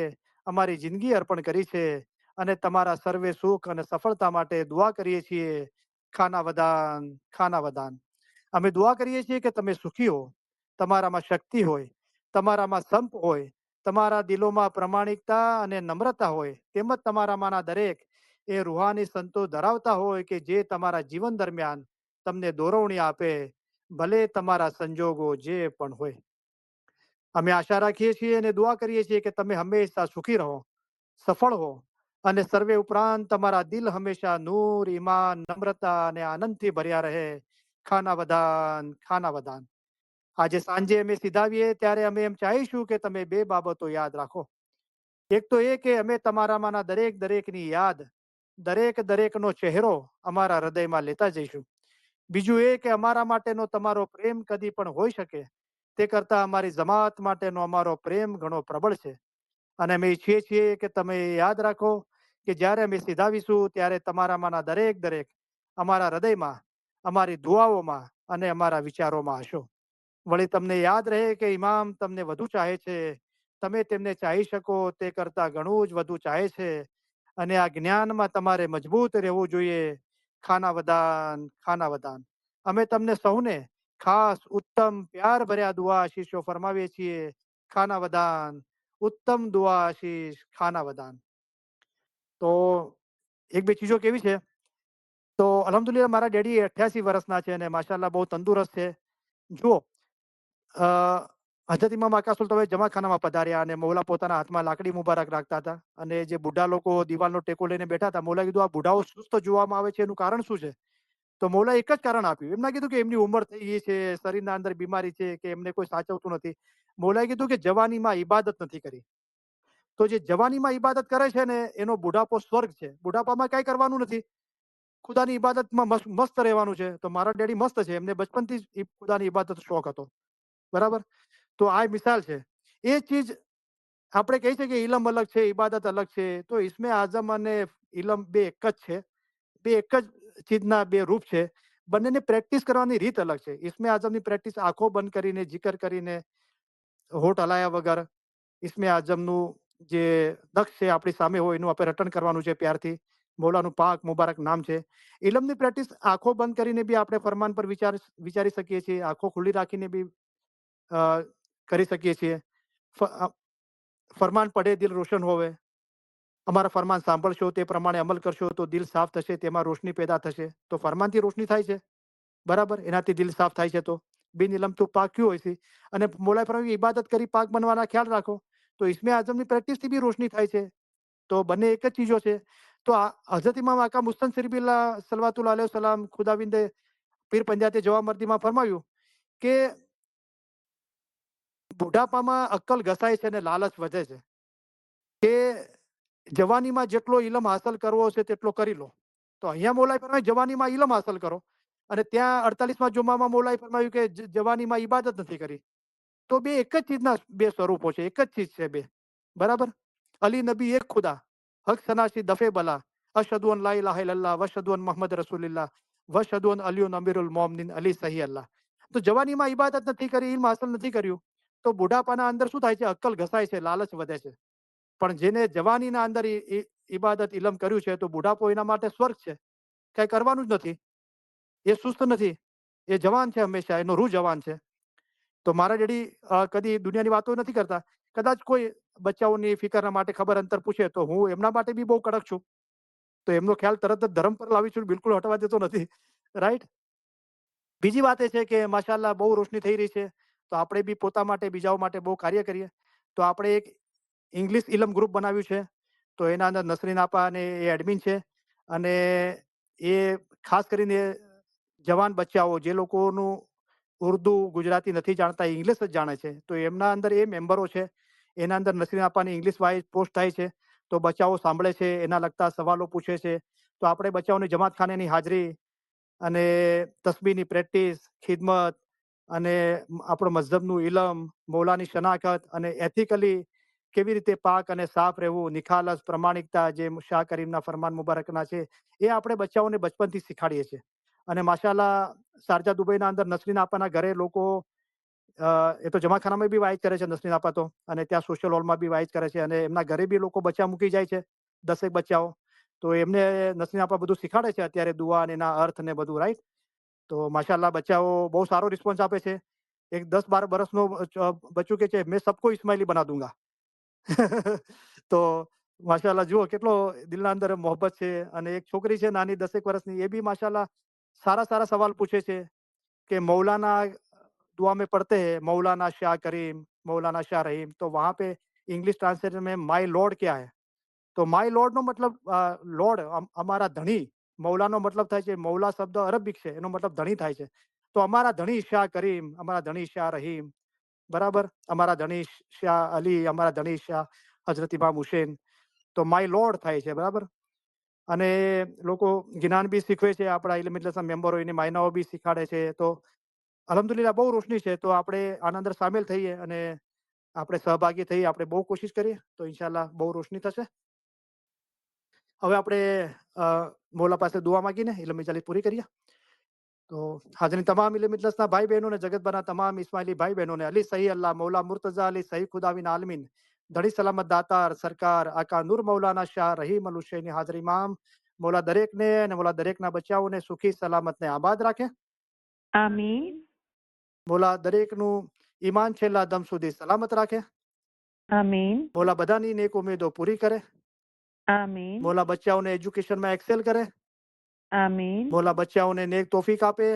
અમારી જિંદગી અર્પણ કરી છે અને તમારા સર્વે સુખ અને સફળતા માટે દુઆ કરીએ છીએ. ખાના વદાન, ખાના વદાન. અમે દુઆ કરીએ છીએ કે તમે સુખી હો, તમારામાં શક્તિ હોય, તમારામાં સંપ હોય, તમારા દિલોમાં પ્રમાણિકતા અને નમ્રતા હોય, તેમજ તમારામાંના દરેક એ રૂહાની સંતો ધરાવતા હોય કે જે તમારા જીવન દરમિયાન તમને દોરવણી આપે, ભલે તમારા સંજોગો જે પણ હોય. અમે આશા રાખીએ છીએ અને દુઆ કરીએ છીએ કે તમે હંમેશા સુખી રહો, સફળ હો અને સર્વે ઉપરાંત તમારા દિલ હંમેશા નૂર, ઈમાન, નમ્રતા અને આનંદથી ભર્યા રહે. ખાના વદાન, ખાના વદાન. આજે સાંજે અમે સીધાવીએ ત્યારે અમે એમ ચાહીશું કે તમે 2 બાબતો યાદ રાખો. એક તો એ કે અમે તમારામાંના દરેકની યાદ, દરેકનો ચહેરો અમારા હૃદયમાં લેતા જઈશું. બીજું એ કે અમારા માટેનો તમારો પ્રેમ કદી પણ હોઈ શકે તે કરતા અમારી જમાત માટેનો અમારો પ્રેમ ઘણો પ્રબળ છે. અને અમે ઈચ્છીએ છીએ કે તમે યાદ રાખો કે જ્યારે અમે સીધાવીશું ત્યારે તમારામાંના દરેક અમારા હૃદયમાં, અમારી દુઆઓમાં અને અમારા વિચારોમાં હશો. વળી તમને યાદ રહે કે ઇમામ તમને વધુ ચાહે છે, તમે તેમને ચાહી શકો તે કરતા ઘણું જ વધુ ચાહે છે અને આ જ્ઞાનમાં તમારે મજબૂત રહેવું જોઈએ. ખાના વદાન, ખાના વદાન. અમે તમને સૌને ખાસ ઉત્તમ પ્યાર ભર્યા દુઆ આશીષો ફરમાવીએ છીએ. ખાના વદાન, ઉત્તમ દુઆ આશીષ, ખાના વદાન. તો એક બે ચીજો કેવી છે, તો અલ્હમ્દુલિલ્લાહ મારા ડેડી 88 વર્ષના છે અને માશાલ્લાહ બહુ તંદુરસ્ત છે. જુઓ, હજરત ઇમામ આકાશુલ તવે જમાખાનામાં પધાર્યા અને મૌલા પોતાના હાથમાં લાકડી મુબારક રાખતા હતા અને જે બુઢા લોકો દિવાલનો ટેકો લઈને બેઠા હતા, મૌલા કીધું આ બુઢાઓ સુસ્ત જોવામાં આવે છે, એનું કારણ શું છે? તો મૌલા એક જ કારણ આપ્યું. એમને કીધું કે એમની ઉંમર થઈ ગઈ છે, શરીરના અંદર બીમારી છે કે એમને કોઈ સાચવતું નથી. મૌલાએ કીધું કે જવાનીમાં ઇબાદત નથી કરી. તો જે જવાનીમાં ઇબાદત કરે છે ને એનો બુઢાપો સ્વર્ગ છે. બુઢાપામાં કઈ કરવાનું નથી, ખુદાની ઇબાદતમાં મસ્ત રહેવાનું છે. તો મારા ડેડી મસ્ત છે, એમને બચપનથી જ ખુદાની ઇબાદત શોખ હતો. બરાબર. તો આ મિસાલ છે. એ ચીજ આપણે કહી છે કે ઇલમ અલગ છે, ઇબાદત અલગ છે. તો ઇસ્મે આઝમ અને ઇલમ બે એક જ છે. બે એક જ ચીજના બે રૂપ છે. બંનેને પ્રેક્ટિસ કરવાની રીત અલગ છે. ઇસ્મે આઝમની પ્રેક્ટિસ આંખો બંધ કરીને, જિકર કરીને, હોઠ હલાયા વગર ઇસ્મે આઝમનું જે નક્ષ છે આપણી સામે હોય એનું આપણે રટણ કરવાનું છે પ્યારથી. મૌલાનું પાક મુબારક નામ છે. ઇલમની પ્રેક્ટિસ આંખો બંધ કરીને બી આપણે ફરમાન પર વિચારી શકીએ છીએ, આંખો ખુલ્લી રાખીને બી કરી શકીએ છીએ. ફરમાન પડે દિલ રોશન હોવે. અમારા ફરમાન સાંભળશો, તે પ્રમાણે અમલ કરશો તો દિલ સાફ થશે, તેમાં રોશની પેદા થશે. તો ફરમાનથી રોશની થાય છે, બરાબર, એનાથી દિલ સાફ થાય છે. તો બિન ઇલમ તો પાક ક્યું હોય છે. અને મોલાએ ફરમાવ્યું ઇબાદત કરી પાક બનવાના ખ્યાલ રાખો. તો ઇસ્મે આઝમની પ્રેક્ટિસથી બી રોશની થાય છે. તો બંને એક જ ચીજો છે. તો આ હઝરત ઇમામ આકા મુસ્તનસિર બિલ્લા સલવાતુલ્લાહ અલૈહિ વસલ્લમ ખુદાવિંદે પીર પંજાતે જવા મર્દીમાં ફરમાવ્યું કે બુઢાપામાં અક્કલ ઘસાય છે અને લાલચ વધે છે. કે જવાનીમાં જેટલો ઇલમ હાંસલ કરવો છે તેટલો કરી લો. તો અહીંયા મૌલાએ ફરમાવ્યું જવાનીમાં ઇલમ હાંસલ કરો અને ત્યાં 48માં જુમામાં મૌલાએ ફરમાવ્યું કે જવાનીમાં ઇબાદત નથી કરી. તો બે એક જ ચીજના બે સ્વરૂપો છે, એક જ ચીજ છે બે. બરાબર. અલી નબી એક ખુદા, હક સનાસી દફે બલા, અશહદુ અન લા ઇલાહા ઇલ્લલ્લાહ વશહદુ અન મુહમ્મદ રસૂલુલ્લાહ વશહદુ અન અલીયુન અમીરુલ મોમિનીન અલી સહી અલ્લાહ. તો જવાનીમાં ઇબાદત નથી કરી, ઇલ્મ હાસલ નથી કર્યું, તો બુઢાપાના અંદર શું થાય છે? અક્કલ ઘસાય છે, લાલચ વધે છે. પણ જેને જવાનીના અંદર ઇબાદત ઇલમ કર્યું છે, તો બુઢાપો એના માટે સ્વર્ગ છે. કઈ કરવાનું જ નથી, એ સુસ્ત નથી, એ જવાન છે, હંમેશા એનો રૂહ જવાન છે. તો મારા ડેડી કદી દુનિયાની વાતો નથી કરતા. કદાચ કોઈ બચ્ચાઓની ફિકરના માટે ખબર અંતર પૂછે તો હું એમના માટે બી બહુ કડક છું. તો એમનો ખ્યાલ તરત જ ધર્મ પર લાવી છું, બિલકુલ હટવા દેતો નથી. રાઈટ. બીજી વાત એ છે કે માશાઅલ્લાહ બહુ રોશની થઈ રહી છે, તો આપણે બી પોતા માટે, બીજાઓ માટે બહુ કાર્ય કરીએ. તો આપણે એક ઇંગ્લિશ ઇલમ ગ્રુપ બનાવ્યું છે. તો એના અંદર નસરીન આપા અને એ એડમિન છે. અને એ ખાસ કરીને જવાન બચ્ચાઓ જે લોકોનું ઉર્દુ ગુજરાતી નથી જાણતા, ઇંગ્લિશ જ જાણે છે, તો એમના અંદર એ મેમ્બરો છે. એના અંદર નસરીન આપાની ઇંગ્લિશ વાઇઝ પોસ્ટ થાય છે. તો બચ્ચાઓ સાંભળે છે, એના લગતા સવાલો પૂછે છે. તો આપણે બચ્ચાઓની જમાતખાનેની હાજરી અને તસ્બીહની પ્રેક્ટિસ, ખિદમત અને આપણો મઝહબનું ઇલમ, મૌલાની શનાખત અને એથિકલી કેવી રીતે પાક અને સાફ રહેવું, નિખાલસ, પ્રમાણિકતા જે શાહ કરીમના ફરમાન મુબારકના છે, એ આપણે બચ્ચાઓને બચપનથી શીખાડીએ છીએ. અને માશાઅલ્લાહ શારજા દુબઈના અંદર નસરીન આપાના ઘરે લોકો એ તો જમાખાનામાં બી વાઇઝ કરે છે નસરીન આપા તો, અને ત્યાં સોશિયલ હોલમાં બી વાઇઝ કરે છે, અને એમના ઘરે બી લોકો બચ્ચા મૂકી જાય છે, 10 બચ્ચાઓ. તો એમને નસરીન આપા બધું શીખાડે છે અત્યારે, દુઆ અને એના અર્થ ને બધું. રાઈટ. તો માશાઅલ્લાહ બચ્ચાઓ બહુ સારો રિસ્પોન્સ આપે છે. એક 10-12 વર્ષનો બચ્ચું કે છે મેં સબકો ઇસ્માઇલી બના દૂંગા. તો માશાઅલ્લાહ જુઓ કેટલો દિલના અંદર મોહબ્બત છે. અને એક છોકરી છે નાની 10 વર્ષની, એ બી માશાઅલ્લાહ સારા સારા સવાલ પૂછે છે કે मौलाना दुआ में पढ़ते हैं मौलाना शाह करीम, मौलाना शाह रहीम, तो वहां पे इंग्लिश ट्रांसलेशन में माय लॉर्ड क्या है? तो माय लॉर्ड નો મતલબ લોર્ડ, અમારા ધણી. મૌલાનો મતલબ થાય છે, મૌલા શબ્દ અરબિક છે, એનો મતલબ ધણી થાય છે. તો અમારા ધણી શાહ કરીમ, અમારા ધણી શાહ રહીમ, બરાબર, અમારા ધણી શાહ અલી, અમારા ધણી શાહ હજરત ઇમામ હુસેન. તો માય લોર્ડ થાય છે. બરાબર. અને લોકો જ્ઞાન બી શીખવે છે, આપણા ઇલ્મ ઇજલસના મેમ્બરો એની માયનાઓ બી શીખાડે છે. તો અલ્હમ્દુલિલ્લાહ બહુ રોશની છે. તો આપણે આના અંદર સામેલ થઈએ અને આપણે સહભાગી થઈએ, આપણે બહુ કોશિશ કરીએ, તો ઇન્શાલ્લાહ બહુ રોશની થશે. હવે આપણે મૌલા પાસે દુઆ માંગીને ઇલ્મ ઇજાલી પૂરી કરીએ. તો હાજરીન તમામ ઇલ્મ ઇજલસના ભાઈ બહેનોને, જગતભરના તમામ ઇસ્માઇલી ભાઈ બહેનોને અલી સહી અલ્લાહ મૌલા મુર્તઝા અલી સહી ખુદાવિન આલમીન ધડી સલામત દાતાર સરકાર આકા નૂર મૌલાના શાહ રહીમ અલ હુસૈની હાજર ઇમામ મૌલા દરેકને અને મૌલા દરેકના બચ્ચાઓને સુખી સલામત ને આબાદ રાખે. આમીન. મૌલા દરેકનું ઈમાન છેલ્લા દમ સુધી સલામત રાખે. આમીન. મૌલા બધાની નેક ઉમેદો પૂરી કરે. આમીન. મૌલા બચ્ચાઓને એજ્યુકેશનમાં એક્સેલ કરે. આમીન. મૌલા બચ્ચાઓને નેક તોફીક આપે.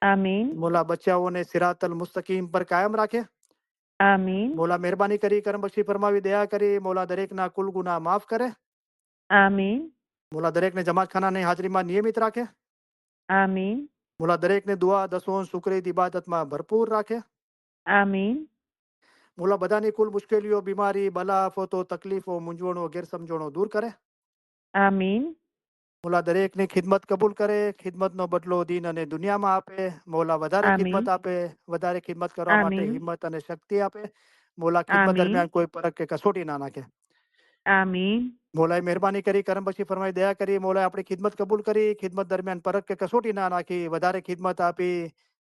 આમીન. મૌલા બચ્ચાઓને સિરાતલ મુસ્તકીમ પર કાયમ રાખે. આમીન. મૌલા મહેરબાની કરી, કરમ બક્ષી ફરમાવી, દયા કરી, મૌલા દરેકના કુલ ગુનાહ માફ કરે. આમીન. મૌલા દરેકને જમાતખાનાની હાજરીમાં નિયમિત રાખે. આમીન. મૌલા દરેકને દુઆ, દસોન, શુક્ર, ઇબાદતમાં ભરપૂર રાખે. આમીન. મૌલા બધાની કુલ મુશ્કેલીઓ, બીમારી, બલા, આફતો, તકલીફો, મૂંઝવણો, ગેરસમજણો દૂર કરે. આમીન. મૌલા દરેકની ખિદમત કબૂલ કરે, ખિદમતનો બદલો દીન અને દુનિયામાં આપે. મૌલા વધારે આમીન. ખિદમત આપે, વધારે ખિદમત કરવા માટે આમીન. હિંમત અને શક્તિ આપે. મૌલા ખિદમત આમીન. દરમિયાન કોઈ પરખ કે કસોટી ના નાખે. આમીન. મૌલાએ મહેરબાની કરી, કરમ બક્ષી ફરમાઈ, દયા કરી. મૌલાએ આપણી ખિદમત કબૂલ કરી, ખિદમત દરમિયાન પરખ કે કસોટી ના નાખી, વધારે ખિદમત આપી,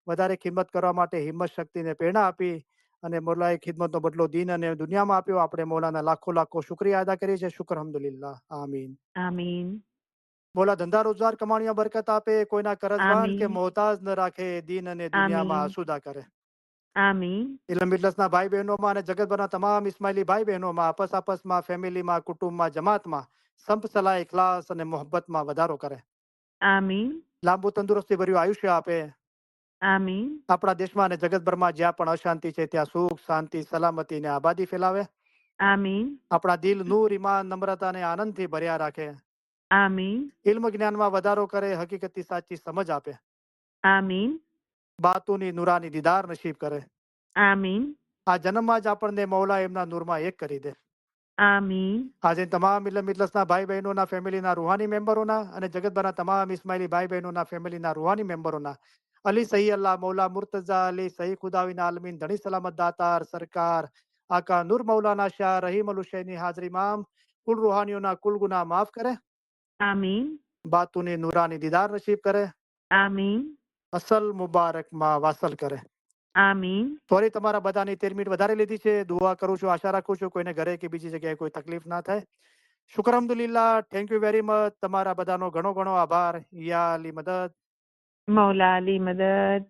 વધારે ખિદમત કરવા માટે હિંમત, શક્તિને પ્રેરણા આપી. અને મૌલાએ ખિદમતનો બદલો દીન અને દુનિયામાં આપ્યો. આપણે મૌલાના લાખો લાખો શુક્રિયા અદા કરીએ છીએ. શુક્ર અલ્હમ્દુલિલ્લાહ. આમીન. આમીન. મૌલા ધંધા રોજગાર કમાણીમાં બરકત આપે, કોઈના કરજવાન કે આમીન. મોહતાજ ન રાખે, દીન અને દુનિયામાં આમીન. આસુદા કરે. આમીન. ઇલ્મ ઇજલસના ભાઈ બહેનોમાં અને જગતભરના તમામ ઇસ્માઇલી ભાઈ બહેનોમાં આપસમાં, ફેમિલીમાં, કુટુંબમાં, જમાતમાં સંપ સલાહ, ઇખલાસ અને મોહબ્બતમાં વધારો કરે. આમીન. લાંબુ તંદુરસ્તી ભર્યું આયુષ્ય આપે. આમીન. આપણા દેશમાં અને જગતભરમાં જ્યાં પણ અશાંતિ છે ત્યાં સુખ, શાંતિ, સલામતી ને આબાદી ફેલાવે. આમીન. આપણા દિલ નૂર, ઈમાન, નમ્રતા અને આનંદથી ભર્યા રાખે. આમીન. ઇલ્મ જ્ઞાનમાં વધારો કરે, હકીકતની સાચી સમજ આપે. આમીન. બાતુની નુરાની દીદાર નસીબ કરે. આમીન. આ જન્મમાં જ આપણને મૌલા એમના નૂરમાં એક કરી દે. આમીન. આજે તમામ ઇલ્મ ઇજલસના ભાઈ બહેનોના ફેમિલીના રૂહાની મેમ્બરોના અને જગતભરના તમામ ઇસ્માઇલી ભાઈ બહેનોના ફેમિલીના રૂહાની મેમ્બરોના अली सही अल्लाह मौला मुर्तजा अली सही खुदाविन आलमीन धनी सलामत दातार सरकार आका नूर मौलाना शाह रहीम अल हुसैनी हाजिर इमाम कुल रूहानियों ना कुल गुनाह माफ करे, आमीन बातूनी नूरानी दीदार नसीब करे, आमीन અસલ મુબારક માં વાસલ કરે. આમીન. સોરી તમારા બધાની 13 મિનિટ વધારે લીધી છે. દુઆ કરું છું, આશા રાખું છું કોઈને ઘરે કે બીજી જગ્યાએ કોઈ તકલીફ ના થાય. શુક્ર અલ્હમ્દુલિલ્લાહ. Thank you very much. તમારા બધાનો ઘણો ઘણો આભાર. યા અલી મદદ. મૌલા અલી મદદ.